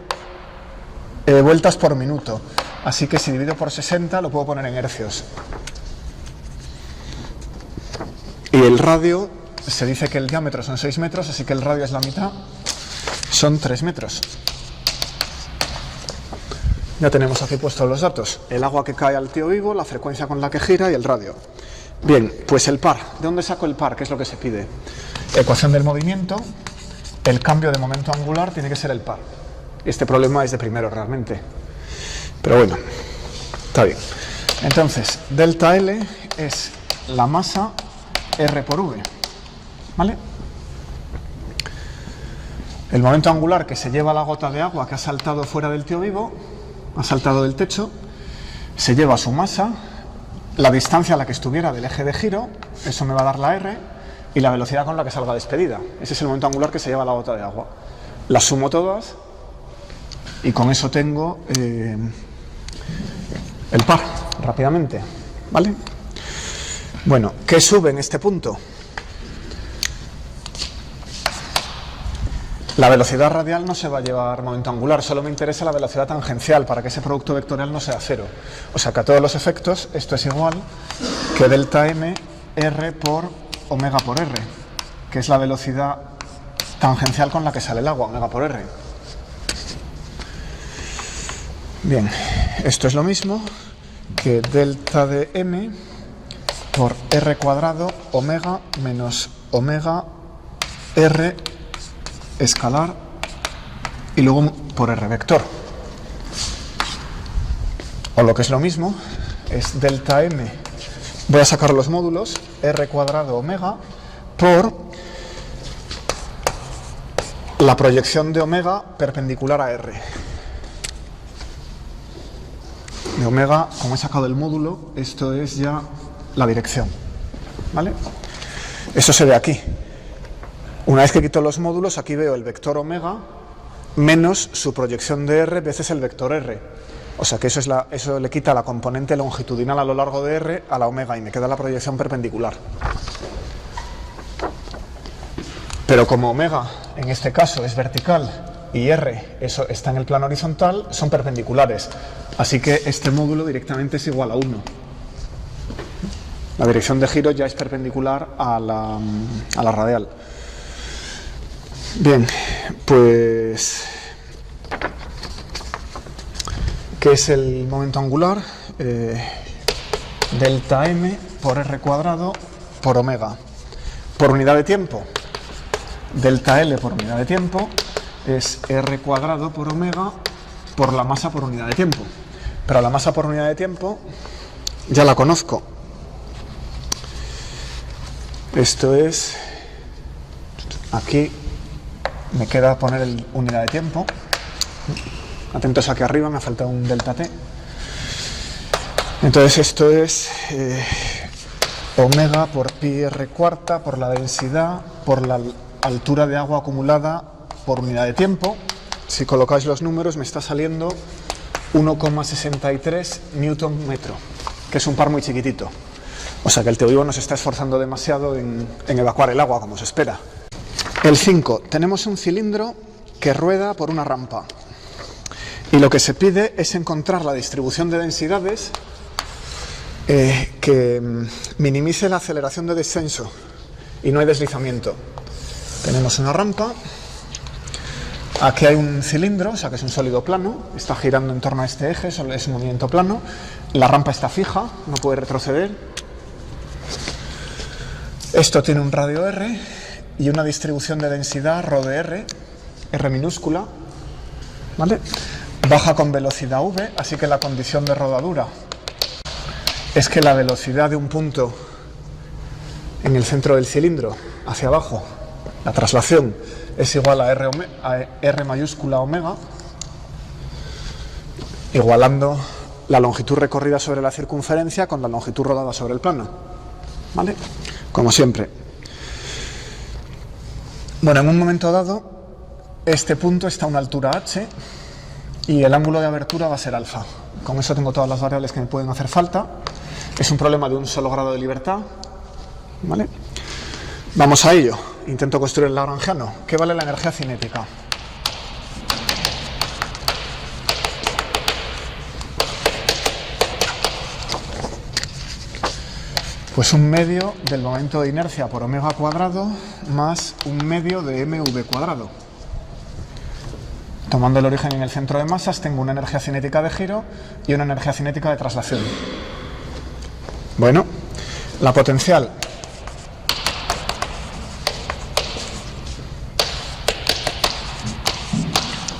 vueltas por minuto. Así que si divido por 60 lo puedo poner en hercios. Y el radio, se dice que el diámetro son 6 metros, así que el radio es la mitad, son 3 metros. Ya tenemos aquí puestos los datos. El agua que cae al tío vivo, la frecuencia con la que gira y el radio. Bien, pues el par. ¿De dónde saco el par? ¿Qué es lo que se pide? Ecuación del movimiento. El cambio de momento angular tiene que ser el par. Este problema es de primero realmente. Pero bueno, está bien. Entonces, delta L es la masa R por V. ¿Vale? El momento angular que se lleva la gota de agua que ha saltado fuera del tío vivo, ha saltado del techo, se lleva su masa, la distancia a la que estuviera del eje de giro, eso me va a dar la R, y la velocidad con la que salga despedida. Ese es el momento angular que se lleva la gota de agua. Las sumo todas y con eso tengo el par, rápidamente. ¿Vale? Bueno, ¿qué sube en este punto? La velocidad radial no se va a llevar momento angular, solo me interesa la velocidad tangencial para que ese producto vectorial no sea cero. O sea que a todos los efectos esto es igual que delta m r por omega por r, que es la velocidad tangencial con la que sale el agua, omega por r. Bien, esto es lo mismo que delta de m por r cuadrado omega menos omega r escalar y luego por r vector. O lo que es lo mismo, es delta m, voy a sacar los módulos, r cuadrado omega por la proyección de omega perpendicular a r. De omega, como he sacado el módulo, esto es ya la dirección. ¿Vale? Eso se ve aquí. Una vez que quito los módulos, aquí veo el vector omega menos su proyección de r veces el vector r. O sea que eso le quita la componente longitudinal a lo largo de r a la omega y me queda la proyección perpendicular. Pero como omega en este caso es vertical y r eso está en el plano horizontal, son perpendiculares. Así que este módulo directamente es igual a 1. La dirección de giro ya es perpendicular a la radial. Bien, pues, ¿qué es el momento angular? Delta m por r cuadrado por omega. Por unidad de tiempo, delta L por unidad de tiempo es r cuadrado por omega por la masa por unidad de tiempo. Pero la masa por unidad de tiempo ya la conozco. Esto es, aquí me queda poner el unidad de tiempo. Atentos aquí arriba, me ha faltado un delta t. Entonces esto es omega por pi r cuarta por la densidad por la altura de agua acumulada por unidad de tiempo. Si colocáis los números me está saliendo 1,63 newton metro, que es un par muy chiquitito. O sea que el tío vivo no se está esforzando demasiado en evacuar el agua como se espera. El 5. Tenemos un cilindro que rueda por una rampa. Y lo que se pide es encontrar la distribución de densidades que minimice la aceleración de descenso y no hay deslizamiento. Tenemos una rampa. Aquí hay un cilindro, o sea que es un sólido plano. Está girando en torno a este eje, es un movimiento plano. La rampa está fija, no puede retroceder. Esto tiene un radio r y una distribución de densidad rho de r, r minúscula, ¿vale? baja con velocidad v, así que la condición de rodadura es que la velocidad de un punto en el centro del cilindro hacia abajo, la traslación, es igual a R mayúscula omega, igualando la longitud recorrida sobre la circunferencia con la longitud rodada sobre el plano, ¿vale? Como siempre. Bueno, en un momento dado, este punto está a una altura h y el ángulo de abertura va a ser alfa. Con eso tengo todas las variables que me pueden hacer falta. Es un problema de un solo grado de libertad, ¿vale? Vamos a ello. Intento construir el lagrangiano. ¿Qué vale la energía cinética? Pues un medio del momento de inercia por omega cuadrado más un medio de mv cuadrado. Tomando el origen en el centro de masas, tengo una energía cinética de giro y una energía cinética de traslación. Bueno, la potencial.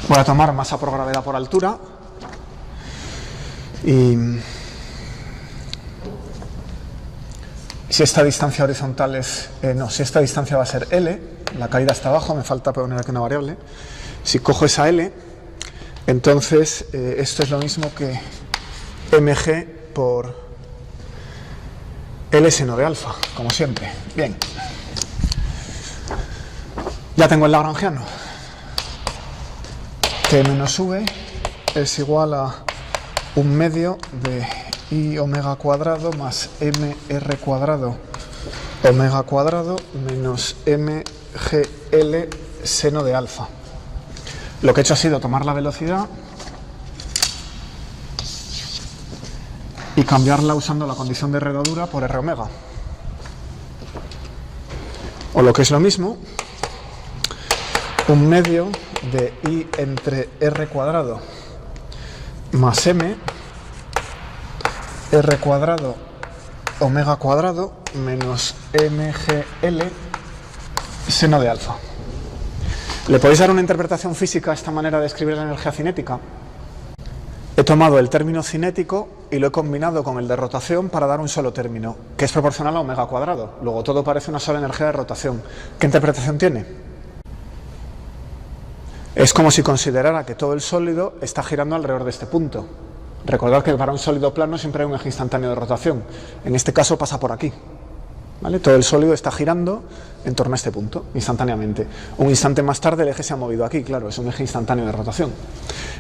Voy a tomar masa por gravedad por altura y si esta distancia horizontal es... si esta distancia va a ser L, la caída está abajo, me falta poner aquí una variable. Si cojo esa L, entonces esto es lo mismo que mg por L seno de alfa, como siempre. Bien. Ya tengo el lagrangiano. T menos v es igual a un medio de I omega cuadrado más mr cuadrado omega cuadrado menos mgl seno de alfa. Lo que he hecho ha sido tomar la velocidad y cambiarla usando la condición de rodadura por r omega. O lo que es lo mismo, un medio de I entre r cuadrado más m r cuadrado omega cuadrado menos mgl seno de alfa. ¿Le podéis dar una interpretación física a esta manera de escribir la energía cinética? He tomado el término cinético y lo he combinado con el de rotación para dar un solo término, que es proporcional a omega cuadrado. Luego todo parece una sola energía de rotación. ¿Qué interpretación tiene? Es como si considerara que todo el sólido está girando alrededor de este punto. Recordad que para un sólido plano siempre hay un eje instantáneo de rotación. En este caso pasa por aquí, ¿vale? Todo el sólido está girando en torno a este punto, instantáneamente. Un instante más tarde el eje se ha movido aquí, claro, es un eje instantáneo de rotación.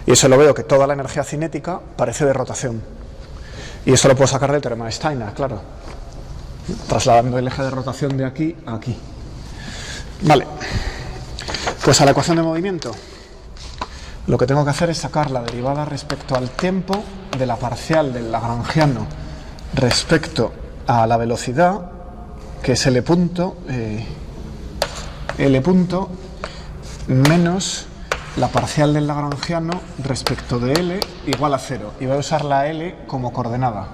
Y eso lo veo que toda la energía cinética parece de rotación. Y eso lo puedo sacar del teorema de Steiner, claro. Trasladando el eje de rotación de aquí a aquí. Vale. Pues a la ecuación de movimiento. Lo que tengo que hacer es sacar la derivada respecto al tiempo de la parcial del lagrangiano respecto a la velocidad, que es L punto menos la parcial del lagrangiano respecto de L igual a 0. Y voy a usar la L como coordenada.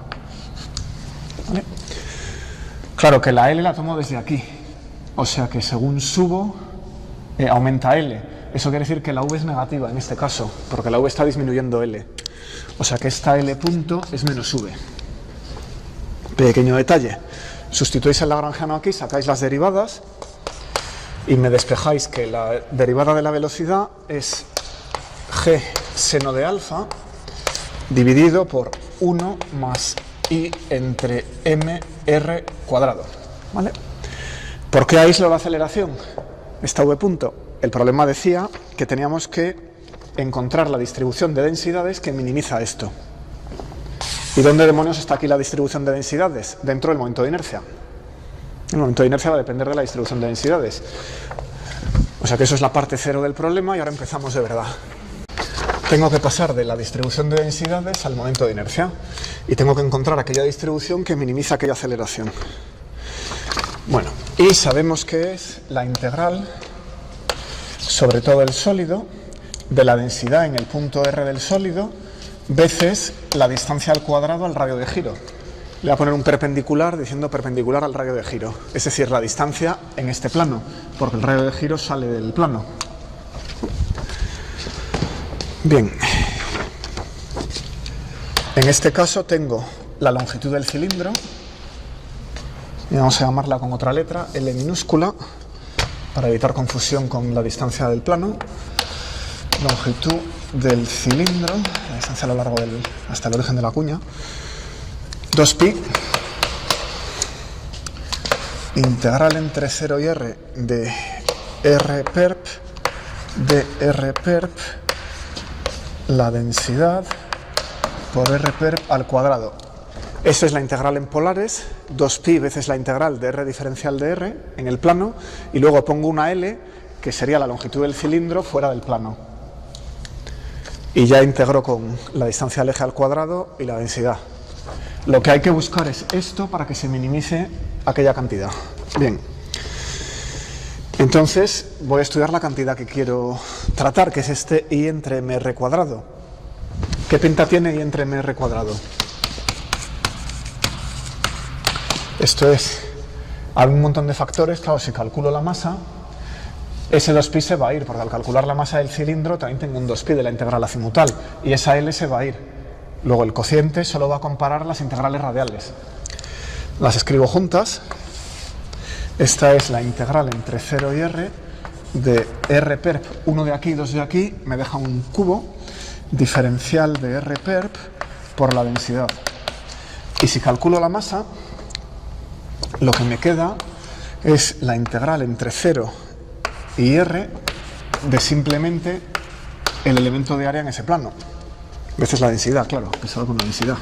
¿Vale? Claro que la L la tomo desde aquí. O sea que según subo, aumenta L. Eso quiere decir que la V es negativa en este caso, porque la V está disminuyendo L. O sea que esta L punto es menos V. Pequeño detalle. Sustituís el lagrangiano aquí, sacáis las derivadas y me despejáis que la derivada de la velocidad es g seno de alfa dividido por 1 más I entre mr cuadrado. ¿Vale? ¿Por qué aíslo la aceleración? Esta V punto. El problema decía que teníamos que encontrar la distribución de densidades que minimiza esto. ¿Y dónde demonios está aquí la distribución de densidades? Dentro del momento de inercia. El momento de inercia va a depender de la distribución de densidades. O sea que eso es la parte cero del problema y ahora empezamos de verdad. Tengo que pasar de la distribución de densidades al momento de inercia y tengo que encontrar aquella distribución que minimiza aquella aceleración. Bueno, y sabemos que es la integral sobre todo el sólido de la densidad en el punto R del sólido veces la distancia al cuadrado al radio de giro. Le voy a poner un perpendicular diciendo perpendicular al radio de giro, es decir, la distancia en este plano, porque el radio de giro sale del plano. Bien, En este caso tengo la longitud del cilindro, y vamos a llamarla con otra letra, L minúscula, para evitar confusión con la distancia del plano. Longitud del cilindro, la distancia a lo largo hasta el origen de la cuña, 2pi, integral entre 0 y r de r perp, de r perp, la densidad por r perp al cuadrado. Esto es la integral en polares, 2pi veces la integral de r diferencial de r en el plano, y luego pongo una L, que sería la longitud del cilindro fuera del plano. Y ya integro con la distancia del eje al cuadrado y la densidad. Lo que hay que buscar es esto para que se minimice aquella cantidad. Bien. Entonces voy a estudiar la cantidad que quiero tratar, que es este I entre mr cuadrado. ¿Qué pinta tiene I entre mr cuadrado? Esto es, hay un montón de factores. Claro, si calculo la masa, ese 2pi se va a ir, porque al calcular la masa del cilindro también tengo un 2pi de la integral azimutal, y esa L se va a ir. Luego el cociente solo va a comparar las integrales radiales. Las escribo juntas. Esta es la integral entre 0 y r de r perp, 1 de aquí, 2 de aquí, me deja un cubo, diferencial de r perp por la densidad. Y si calculo la masa, lo que me queda es la integral entre 0 y r de simplemente el elemento de área en ese plano. Veces la densidad, claro, pesado con la densidad.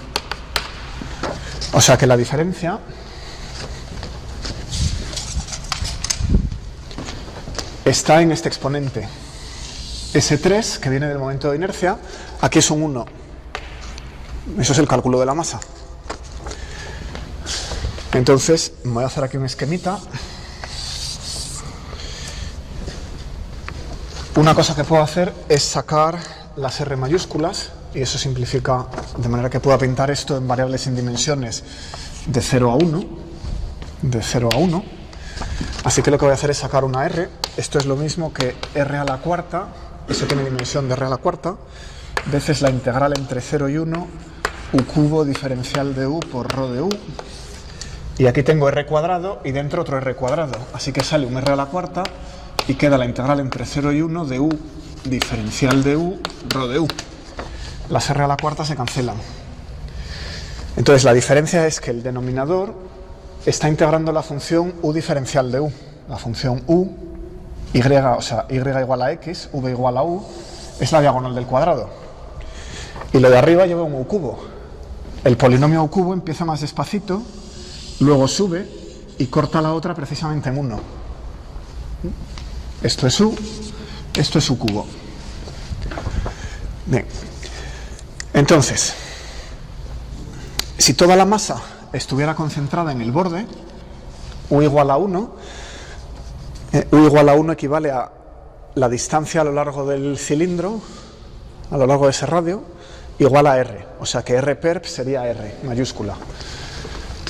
O sea que la diferencia está en este exponente. S3, que viene del momento de inercia, aquí es un 1. Eso es el cálculo de la masa. Entonces, voy a hacer aquí un esquemita. Una cosa que puedo hacer es sacar las R mayúsculas, y eso simplifica de manera que pueda pintar esto en variables sin dimensiones de 0 a 1. De 0 a 1. Así que lo que voy a hacer es sacar una R. Esto es lo mismo que R a la cuarta, eso tiene dimensión de R a la cuarta, veces la integral entre 0 y 1, U cubo diferencial de U por rho de U. Y aquí tengo R cuadrado y dentro otro R cuadrado. Así que sale un R a la cuarta y queda la integral entre 0 y 1 de U diferencial de U, rho de U. Las R a la cuarta se cancelan. Entonces la diferencia es que el denominador está integrando la función U diferencial de U. La función U, Y, o sea, Y igual a X, V igual a U, es la diagonal del cuadrado. Y lo de arriba lleva un U cubo. El polinomio U cubo empieza más despacito, luego sube y corta la otra precisamente en 1. Esto es U, esto es U cubo. Bien. Entonces, si toda la masa estuviera concentrada en el borde, U igual a 1, U igual a 1 equivale a la distancia a lo largo del cilindro, a lo largo de ese radio, igual a R. O sea que R perp sería R, mayúscula.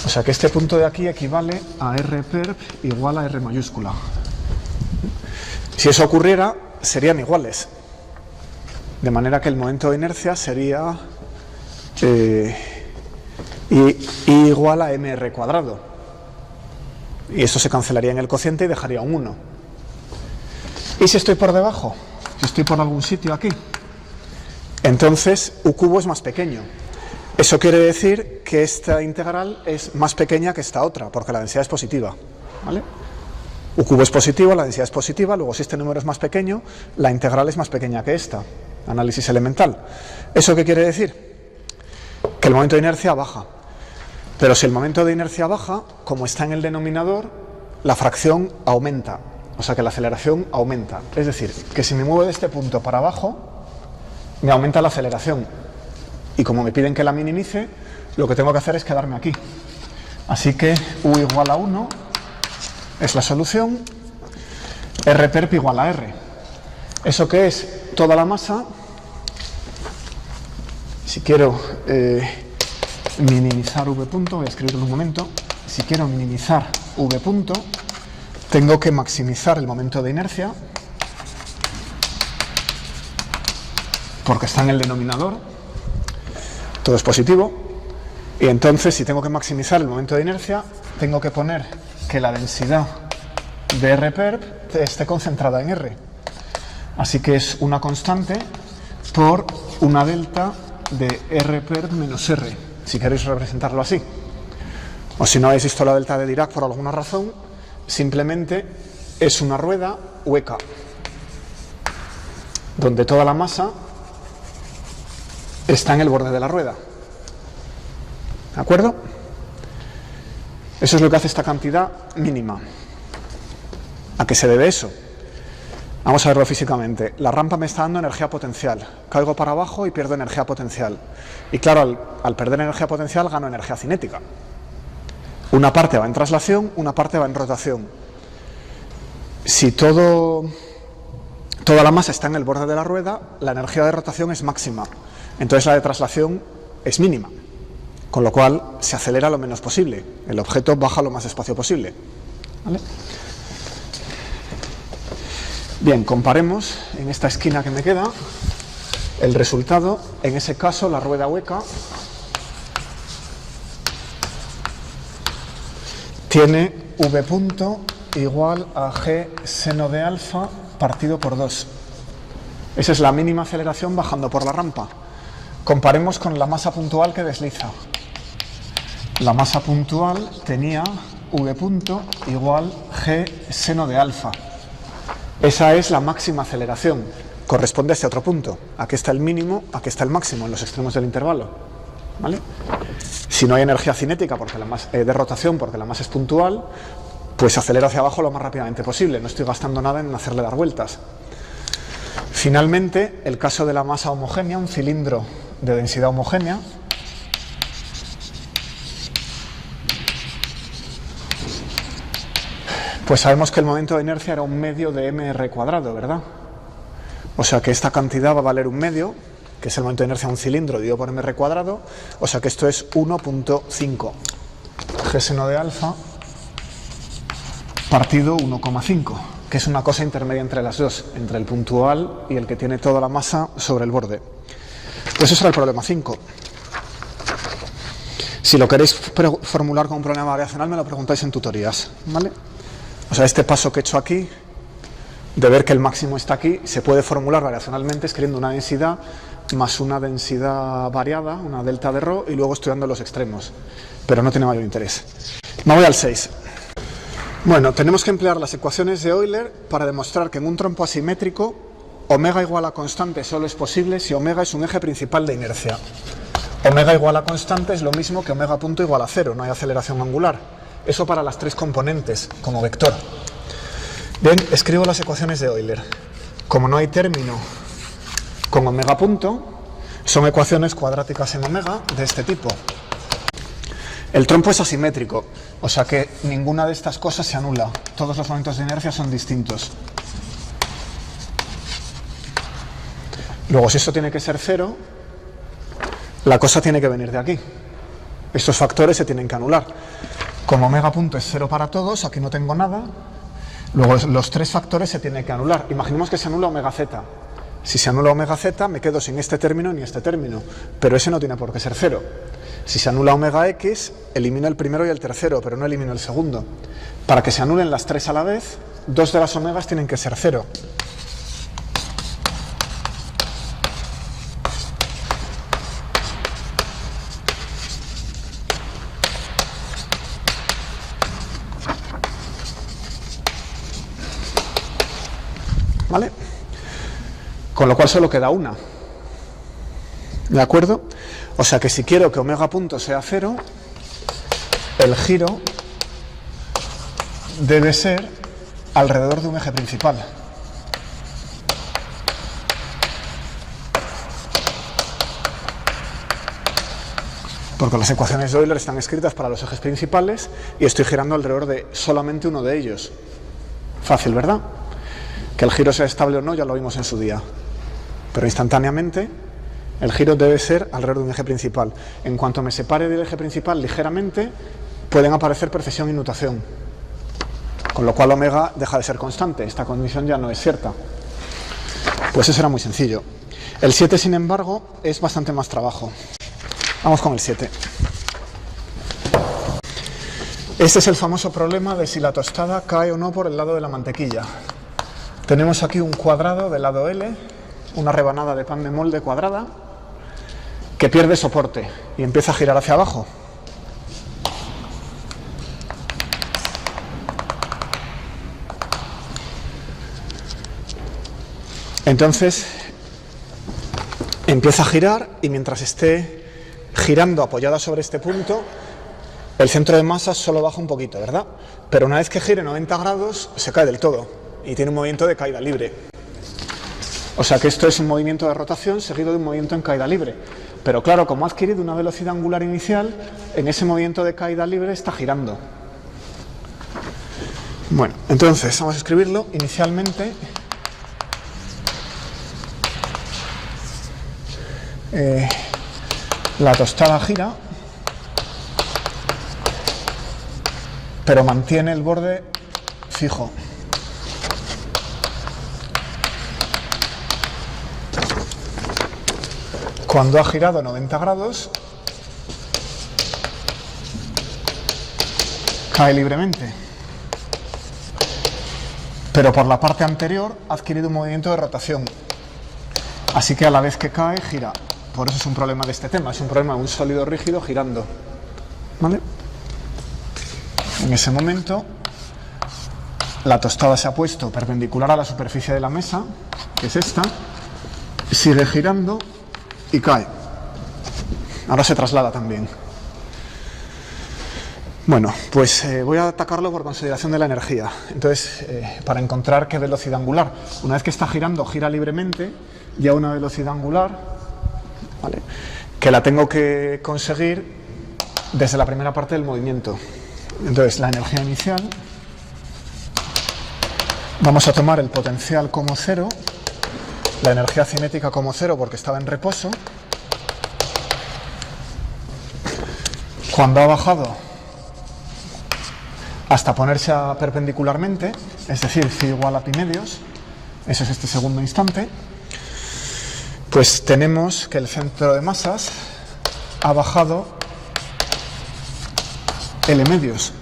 O sea que este punto de aquí equivale a R perp igual a R mayúscula. Si eso ocurriera, serían iguales. De manera que el momento de inercia sería I igual a mr cuadrado. Y eso se cancelaría en el cociente y dejaría un 1. ¿Y si estoy por debajo? Si estoy por algún sitio aquí, entonces U cubo es más pequeño. Eso quiere decir que esta integral es más pequeña que esta otra, porque la densidad es positiva, ¿vale? U cubo es positivo, la densidad es positiva, luego si este número es más pequeño, la integral es más pequeña que esta. Análisis elemental. ¿Eso qué quiere decir? Que el momento de inercia baja. Pero si el momento de inercia baja, como está en el denominador, la fracción aumenta. O sea que la aceleración aumenta. Es decir, que si me muevo de este punto para abajo, me aumenta la aceleración. Y como me piden que la minimice, lo que tengo que hacer es quedarme aquí. Así que U igual a 1 es la solución. R perp igual a R. ¿Eso qué es? Toda la masa. Si quiero minimizar V punto, voy a escribirlo en un momento. Si quiero minimizar V punto, tengo que maximizar el momento de inercia, porque está en el denominador. todo es positivo, y entonces si tengo que maximizar el momento de inercia, tengo que poner que la densidad de Rperp esté concentrada en R. Así que es una constante por una delta de Rperp menos R, si queréis representarlo así. O si no habéis visto la delta de Dirac por alguna razón, simplemente es una rueda hueca, donde toda la masa está en el borde de la rueda. ¿De acuerdo? Eso es lo que hace esta cantidad mínima. ¿A qué se debe eso? Vamos a verlo físicamente. La rampa me está dando energía potencial. Caigo para abajo y pierdo energía potencial. Y claro, al perder energía potencial gano energía cinética. Una parte va en traslación, una parte va en rotación. Si toda la masa está en el borde de la rueda, la energía de rotación es máxima. Entonces la de traslación es mínima. Con lo cual se acelera lo menos posible. El objeto baja lo más despacio posible. ¿Vale? Bien, comparemos en esta esquina que me queda el resultado. En ese caso, la rueda hueca tiene V punto igual a G seno de alfa partido por 2. Esa es la mínima aceleración bajando por la rampa. Comparemos con la masa puntual que desliza. La masa puntual tenía V punto igual G seno de alfa. Esa es la máxima aceleración. Corresponde a este otro punto. Aquí está el mínimo, aquí está el máximo, en los extremos del intervalo. ¿Vale? Si no hay energía cinética de rotación porque la masa es puntual, pues acelero hacia abajo lo más rápidamente posible. No estoy gastando nada en hacerle dar vueltas. Finalmente, el caso de la masa homogénea, un cilindro de densidad homogénea, pues sabemos que el momento de inercia era un medio de mr cuadrado, ¿verdad? O sea que esta cantidad va a valer un medio, que es el momento de inercia de un cilindro dividido por mr cuadrado, o sea que esto es 1.5 G seno de alfa partido 1,5, que es una cosa intermedia entre las dos, entre el puntual y el que tiene toda la masa sobre el borde. Pues eso era el problema 5. Si lo queréis formular como un problema variacional, me lo preguntáis en tutorías, ¿vale? O sea, este paso que he hecho aquí, de ver que el máximo está aquí, se puede formular variacionalmente escribiendo una densidad más una densidad variada, una delta de ρ, y luego estudiando los extremos. Pero no tiene mayor interés. Me voy al 6. Bueno, tenemos que emplear las ecuaciones de Euler para demostrar que en un trompo asimétrico omega igual a constante solo es posible si omega es un eje principal de inercia. Omega igual a constante es lo mismo que omega punto igual a 0, no hay aceleración angular. Eso para las tres componentes, como vector. Bien, escribo las ecuaciones de Euler. Como no hay término con omega punto, son ecuaciones cuadráticas en omega de este tipo. El trompo es asimétrico, o sea que ninguna de estas cosas se anula. Todos los momentos de inercia son distintos. Luego, si esto tiene que ser 0, la cosa tiene que venir de aquí. Estos factores se tienen que anular. Como omega punto es 0 para todos, aquí no tengo nada. Luego los tres factores se tienen que anular. Imaginemos que se anula omega z. Si se anula omega z, me quedo sin este término ni este término. Pero ese no tiene por qué ser 0. Si se anula omega x, elimino el primero y el tercero, pero no elimino el segundo. Para que se anulen las tres a la vez, dos de las omegas tienen que ser 0. ¿Vale? Con lo cual solo queda una. ¿De acuerdo? O sea que si quiero que omega punto sea 0, el giro debe ser alrededor de un eje principal. Porque las ecuaciones de Euler están escritas para los ejes principales y estoy girando alrededor de solamente uno de ellos. Fácil, ¿verdad? Que el giro sea estable o no ya lo vimos en su día. Pero instantáneamente el giro debe ser alrededor de un eje principal. En cuanto me separe del eje principal ligeramente, pueden aparecer precesión y nutación. Con lo cual omega deja de ser constante. Esta condición ya no es cierta. Pues eso era muy sencillo. El 7, sin embargo, es bastante más trabajo. Vamos con el 7. Este es el famoso problema de si la tostada cae o no por el lado de la mantequilla. Tenemos aquí un cuadrado del lado L, una rebanada de pan de molde cuadrada, que pierde soporte y empieza a girar hacia abajo. Entonces empieza a girar y mientras esté girando apoyada sobre este punto, el centro de masas solo baja un poquito, ¿verdad? Pero una vez que gire 90 grados se cae del todo y tiene un movimiento de caída libre. O sea que esto es un movimiento de rotación seguido de un movimiento en caída libre. Pero claro, como ha adquirido una velocidad angular inicial, en ese movimiento de caída libre está girando. Bueno, entonces vamos a escribirlo inicialmente. La tostada gira, pero mantiene el borde fijo. Cuando ha girado 90 grados, cae libremente. Pero por la parte anterior ha adquirido un movimiento de rotación. Así que a la vez que cae, gira. Por eso es un problema de este tema, es un problema de un sólido rígido girando. ¿Vale? En ese momento, la tostada se ha puesto perpendicular a la superficie de la mesa, que es esta, sigue girando y cae. Ahora se traslada también. Bueno, pues voy a atacarlo por consideración de la energía. Entonces, para encontrar qué velocidad angular. Una vez que está girando, gira libremente, ya a una velocidad angular, ¿vale?, que la tengo que conseguir desde la primera parte del movimiento. Entonces, la energía inicial, vamos a tomar el potencial como cero, la energía cinética como cero porque estaba en reposo. Cuando ha bajado hasta ponerse perpendicularmente, es decir, phi igual a pi medios, eso es este segundo instante, pues tenemos que el centro de masas ha bajado L medios.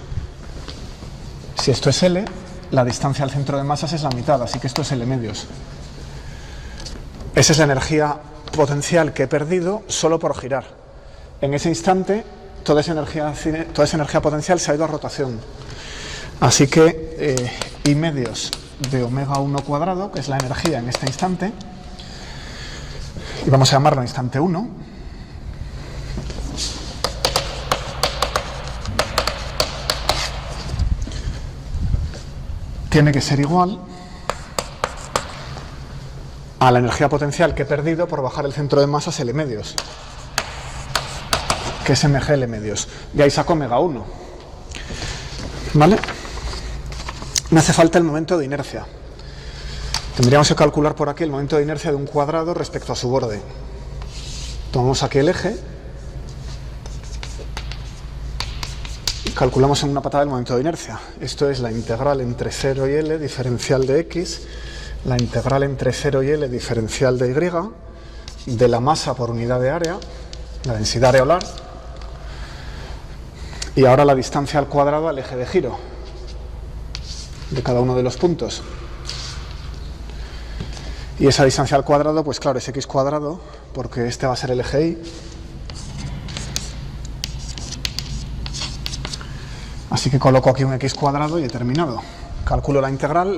Si esto es L, la distancia al centro de masas es la mitad, así que esto es L medios. Esa es la energía potencial que he perdido solo por girar. En ese instante, toda esa energía potencial se ha ido a rotación. Así que I medios de omega 1 cuadrado, que es la energía en este instante, y vamos a llamarlo instante 1, tiene que ser igual a la energía potencial que he perdido por bajar el centro de masas L medios, que es mg L medios. Y ahí saco omega 1. ¿Vale? Me hace falta el momento de inercia. Tendríamos que calcular por aquí el momento de inercia de un cuadrado respecto a su borde. Tomamos aquí el eje, calculamos en una patada el momento de inercia. Esto es la integral entre 0 y L diferencial de X, la integral entre 0 y L diferencial de Y, de la masa por unidad de área, la densidad areolar, y ahora la distancia al cuadrado al eje de giro de cada uno de los puntos. Y esa distancia al cuadrado, pues claro, es x cuadrado, porque este va a ser el eje Y. Así que coloco aquí un x cuadrado y he terminado. Calculo la integral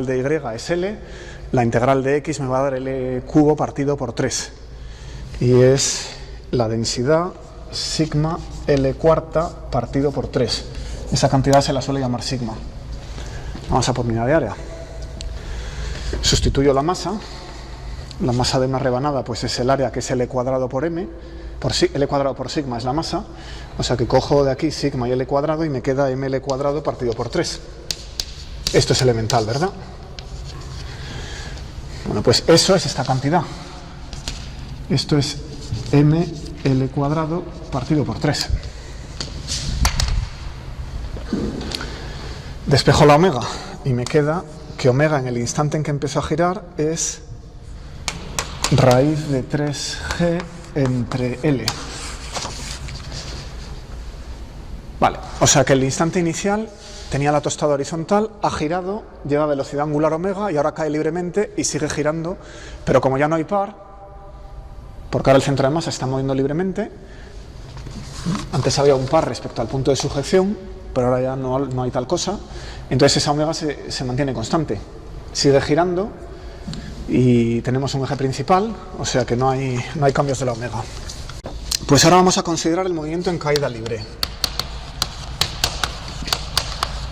de Y es L, la integral de X me va a dar L cubo partido por 3. Y es la densidad sigma L cuarta partido por 3. Esa cantidad se la suele llamar sigma. Vamos a por unidad de área. Sustituyo la masa de una rebanada pues es el área, que es L cuadrado por M, L cuadrado por sigma es la masa, o sea que cojo de aquí sigma y L cuadrado y me queda ML cuadrado partido por 3. Esto es elemental, ¿verdad? Bueno, pues eso es esta cantidad. Esto es ML cuadrado partido por 3. Despejo la omega y me queda que omega en el instante en que empezó a girar es raíz de 3G entre L. Vale, o sea que el instante inicial tenía la tostada horizontal, ha girado, lleva velocidad angular omega y ahora cae libremente y sigue girando, pero como ya no hay par, porque ahora el centro de masa se está moviendo libremente, antes había un par respecto al punto de sujeción, pero ahora ya no hay tal cosa, entonces esa omega se mantiene constante, sigue girando y tenemos un eje principal, o sea que no hay cambios de la omega. Pues ahora vamos a considerar el movimiento en caída libre.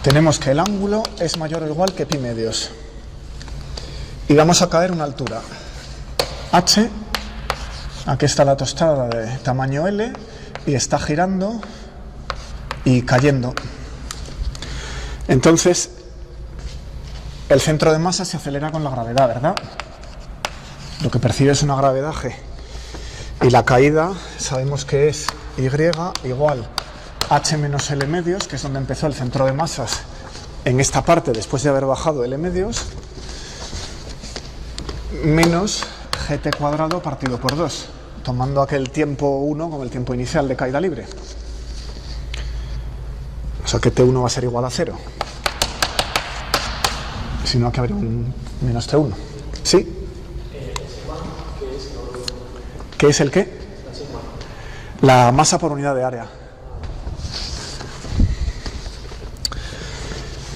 Tenemos que el ángulo es mayor o igual que pi medios y vamos a caer una altura h. Aquí está la tostada de tamaño L y está girando y cayendo. Entonces el centro de masa se acelera con la gravedad, ¿verdad? Lo que percibe es una gravedad g y la caída sabemos que es y igual h menos L medios, que es donde empezó el centro de masas en esta parte después de haber bajado L medios, menos gt cuadrado partido por 2, tomando aquel tiempo 1 como el tiempo inicial de caída libre. O sea que T1 va a ser igual a 0. Si no, aquí habría un menos T1. ¿Sí? ¿Qué es el qué? La masa por unidad de área.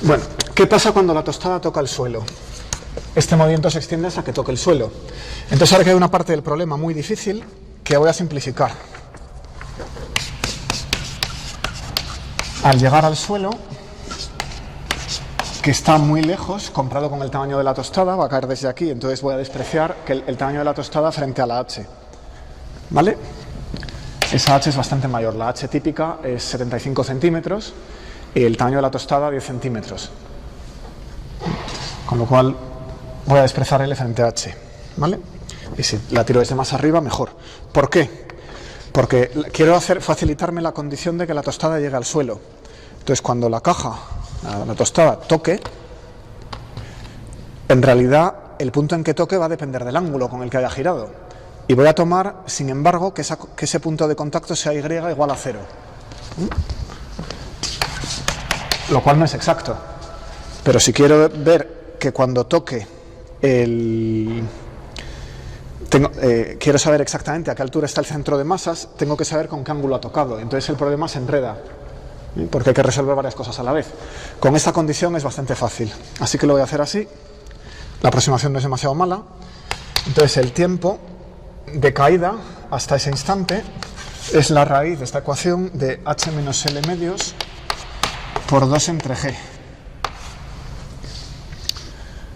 Bueno, ¿qué pasa cuando la tostada toca el suelo? Este movimiento se extiende hasta que toque el suelo. Entonces ahora que hay una parte del problema muy difícil que voy a simplificar. Al llegar al suelo, que está muy lejos, comparado con el tamaño de la tostada, va a caer desde aquí, entonces voy a despreciar el tamaño de la tostada frente a la h. ¿Vale? Esa h es bastante mayor, la h típica es 75 centímetros y el tamaño de la tostada 10 centímetros. Con lo cual voy a despreciar L frente a h. ¿Vale? Y si la tiro desde más arriba, mejor. ¿Por qué? Porque quiero facilitarme la condición de que la tostada llegue al suelo. Entonces cuando la caja, la tostada, toque, en realidad el punto en que toque va a depender del ángulo con el que haya girado. Y voy a tomar, sin embargo, que ese punto de contacto sea y igual a 0. Lo cual no es exacto. Pero si quiero ver que cuando toque quiero saber exactamente a qué altura está el centro de masas, tengo que saber con qué ángulo ha tocado. Entonces el problema se enreda, porque hay que resolver varias cosas a la vez. Con esta condición es bastante fácil. Así que lo voy a hacer así. La aproximación no es demasiado mala. Entonces el tiempo de caída hasta ese instante es la raíz de esta ecuación de h menos L medios por 2 entre g.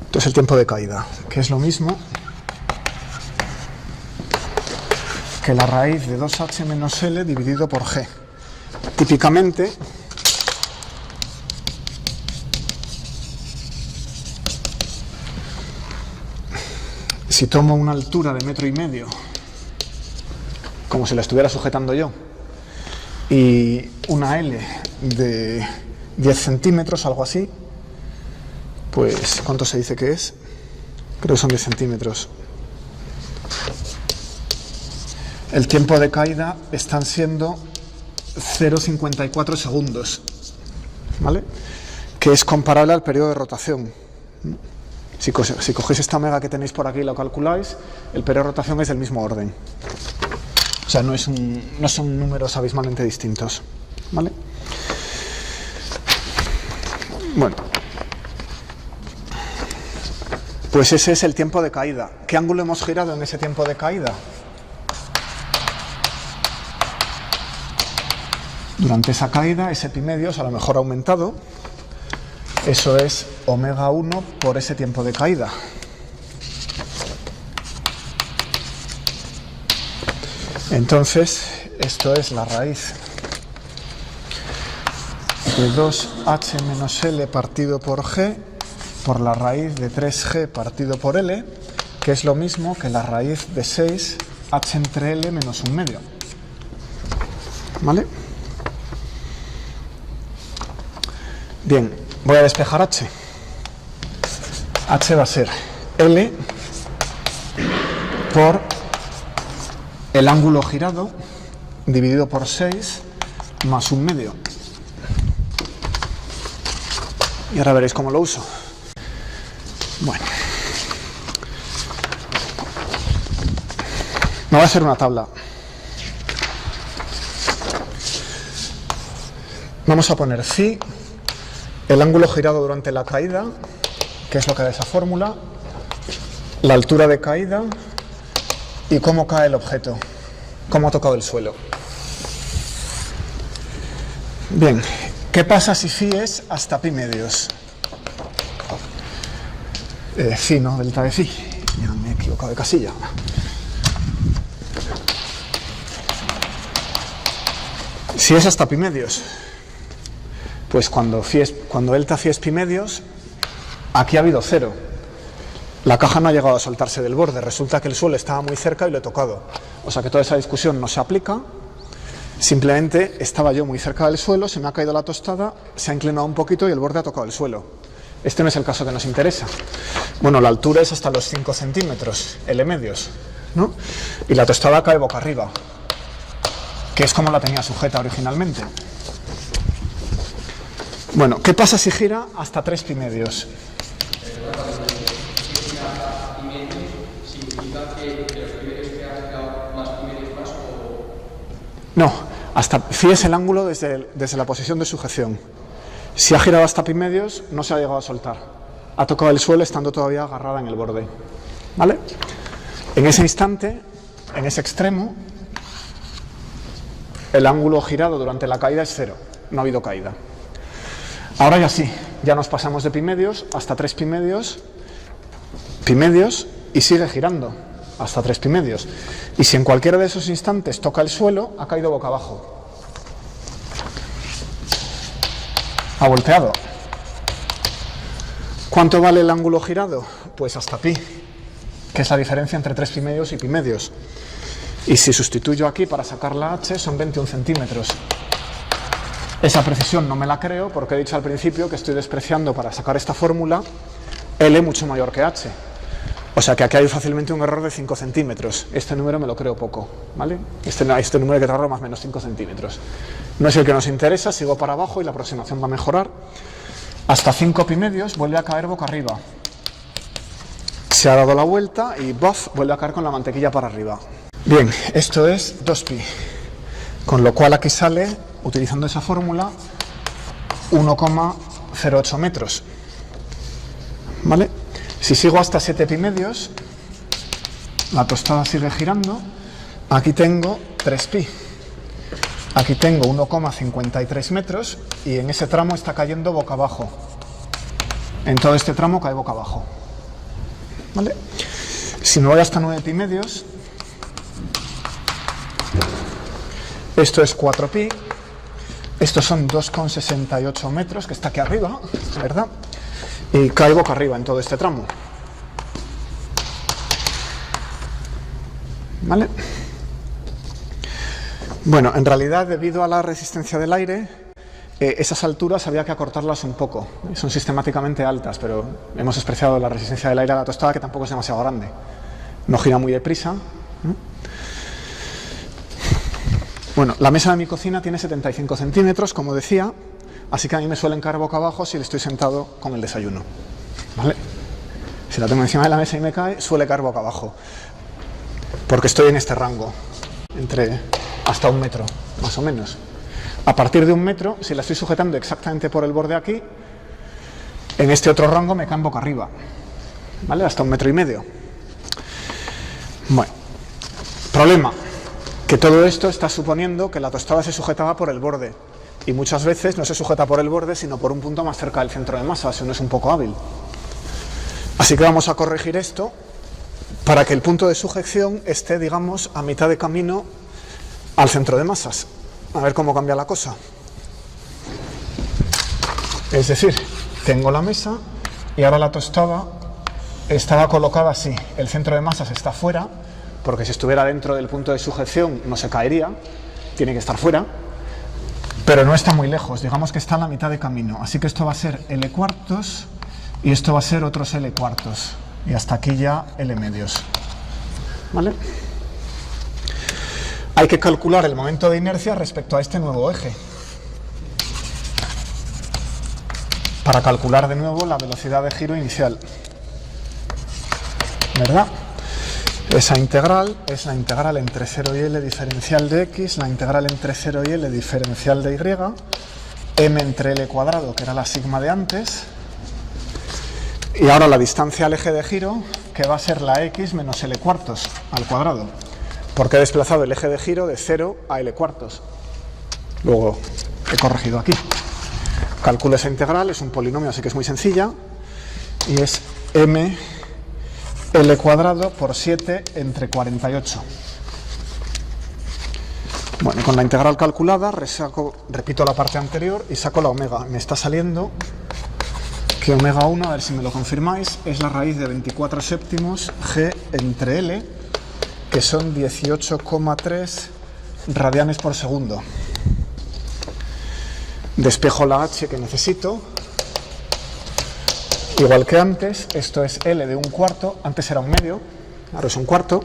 Entonces el tiempo de caída, que es lo mismo que la raíz de 2h menos L dividido por g. Típicamente, si tomo una altura de 1,5 metros, como si la estuviera sujetando yo, y una L de 10 centímetros, algo así, pues, ¿cuánto se dice que es? Creo que son 10 centímetros. El tiempo de caída están siendo 0,54 segundos, ¿vale? Que es comparable al periodo de rotación. Si cogéis esta omega que tenéis por aquí y lo calculáis, el periodo de rotación es del mismo orden. O sea, no son números abismalmente distintos, ¿vale? Bueno, pues ese es el tiempo de caída. ¿Qué ángulo hemos girado en ese tiempo de caída? Durante esa caída, ese pi medios a lo mejor ha aumentado. Eso es omega 1 por ese tiempo de caída. Entonces, esto es la raíz de 2h menos L partido por g por la raíz de 3g partido por L, que es lo mismo que la raíz de 6h entre L menos 1 medio. ¿Vale? Bien, voy a despejar h. H va a ser L por el ángulo girado dividido por 6 más 1 medio. Y ahora veréis cómo lo uso. Bueno. Me voy a hacer una tabla. Vamos a poner phi, el ángulo girado durante la caída, que es lo que da esa fórmula, la altura de caída y cómo cae el objeto, cómo ha tocado el suelo. Bien, ¿qué pasa si phi es hasta pi medios? Phi, no, delta de phi. Ya me he equivocado de casilla. Si es hasta pi medios, pues cuando delta phi es pi medios, aquí ha habido 0. La caja no ha llegado a soltarse del borde, resulta que el suelo estaba muy cerca y lo he tocado. O sea que toda esa discusión no se aplica, simplemente estaba yo muy cerca del suelo, se me ha caído la tostada, se ha inclinado un poquito y el borde ha tocado el suelo. Este no es el caso que nos interesa. Bueno, la altura es hasta los 5 centímetros, L medios, ¿no? Y la tostada cae boca arriba, que es como la tenía sujeta originalmente. Bueno, ¿qué pasa si gira hasta 3 pi medios? No, hasta phi es el ángulo desde la posición de sujeción. Si ha girado hasta pi medios, no se ha llegado a soltar. Ha tocado el suelo estando todavía agarrada en el borde. ¿Vale? En ese instante, en ese extremo, el ángulo girado durante la caída es 0. No ha habido caída. Ahora ya sí, ya nos pasamos de pi medios hasta 3 pi medios y sigue girando hasta 3 pi medios. Y si en cualquiera de esos instantes toca el suelo, ha caído boca abajo. Ha volteado. ¿Cuánto vale el ángulo girado? Pues hasta pi, que es la diferencia entre 3 pi medios y pi medios. Y si sustituyo aquí para sacar la h, son 21 centímetros. Esa precisión no me la creo porque he dicho al principio que estoy despreciando para sacar esta fórmula L mucho mayor que h. O sea que aquí hay fácilmente un error de 5 centímetros. Este número me lo creo poco, ¿vale? Este número hay que traerlo más o menos 5 centímetros. No es el que nos interesa, sigo para abajo y la aproximación va a mejorar. Hasta 5 pi medios vuelve a caer boca arriba. Se ha dado la vuelta y ¡bof! Vuelve a caer con la mantequilla para arriba. Bien, esto es 2pi. Con lo cual aquí sale, utilizando esa fórmula, 1,08 metros. ¿Vale? Si sigo hasta 7 pi medios, la tostada sigue girando. Aquí tengo 3pi. Aquí tengo 1,53 metros y en ese tramo está cayendo boca abajo. En todo este tramo cae boca abajo. ¿Vale? Si me voy hasta 9 pi medios, esto es 4pi. Estos son 2,68 metros, que está aquí arriba, ¿verdad? Y cae boca arriba en todo este tramo. ¿Vale? Bueno, en realidad, debido a la resistencia del aire, esas alturas había que acortarlas un poco. Son sistemáticamente altas, pero hemos despreciado la resistencia del aire a la tostada, que tampoco es demasiado grande. No gira muy deprisa, ¿no? Bueno, la mesa de mi cocina tiene 75 centímetros, como decía, así que a mí me suelen caer boca abajo si le estoy sentado con el desayuno. ¿Vale? Si la tengo encima de la mesa y me cae, suele caer boca abajo, porque estoy en este rango, entre hasta 1 metro, más o menos. A partir de 1 metro, si la estoy sujetando exactamente por el borde aquí, en este otro rango me caen boca arriba, ¿vale? Hasta 1,5 metros. Bueno, problema, que todo esto está suponiendo que la tostada se sujetaba por el borde, y muchas veces no se sujeta por el borde, sino por un punto más cerca del centro de masa, si uno es un poco hábil. Así que vamos a corregir esto para que el punto de sujeción esté, digamos, a mitad de camino al centro de masas. A ver cómo cambia la cosa. Es decir, tengo la mesa y ahora la tostada estaba colocada así. El centro de masas está fuera, porque si estuviera dentro del punto de sujeción no se caería, tiene que estar fuera, pero no está muy lejos, digamos que está a la mitad de camino. Así que esto va a ser L cuartos y esto va a ser otros L cuartos. Y hasta aquí ya L medios. ¿Vale? Hay que calcular el momento de inercia respecto a este nuevo eje. para calcular de nuevo la velocidad de giro inicial, ¿verdad? Esa integral es la integral entre 0 y L diferencial de x, la integral entre 0 y L diferencial de y, m entre L cuadrado, que era la sigma de antes, y ahora la distancia al eje de giro, que va a ser la x menos L cuartos al cuadrado, porque he desplazado el eje de giro de 0 a L cuartos. Luego he corregido aquí. Calculo esa integral, es un polinomio, así que es muy sencilla, y es m L cuadrado por 7 entre 48. Bueno, con la integral calculada repito la parte anterior y saco la omega. Me está saliendo que omega 1, a ver si me lo confirmáis, es la raíz de 24 séptimos g entre L, que son 18,3 radianes por segundo. Despejo la h que necesito. Igual que antes, esto es L de un cuarto, antes era un medio, ahora es un cuarto,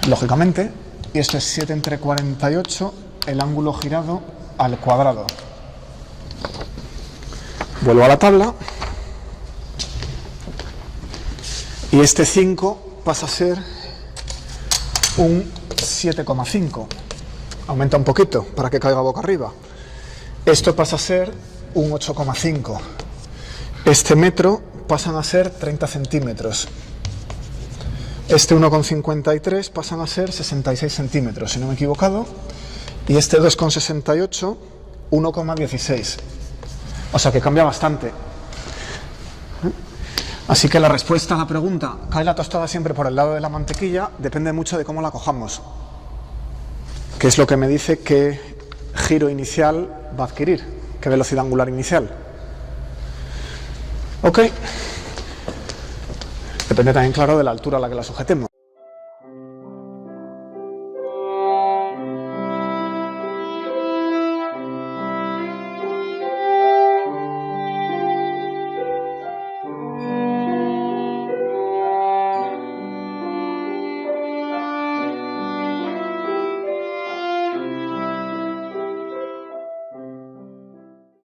lógicamente, y esto es 7 entre 48, el ángulo girado al cuadrado. Vuelvo a la tabla, y este 5 pasa a ser un 7,5, aumenta un poquito para que caiga boca arriba. Esto pasa a ser un 8,5. Este metro pasan a ser 30 centímetros. Este 1,53 pasan a ser 66 centímetros, si no me he equivocado. Y este 2,68, 1,16. O sea que cambia bastante. Así que la respuesta a la pregunta, ¿cae la tostada siempre por el lado de la mantequilla? Depende mucho de cómo la cojamos. Que es lo que me dice qué giro inicial va a adquirir, qué velocidad angular inicial. Ok. Depende también, claro, de la altura a la que la sujetemos.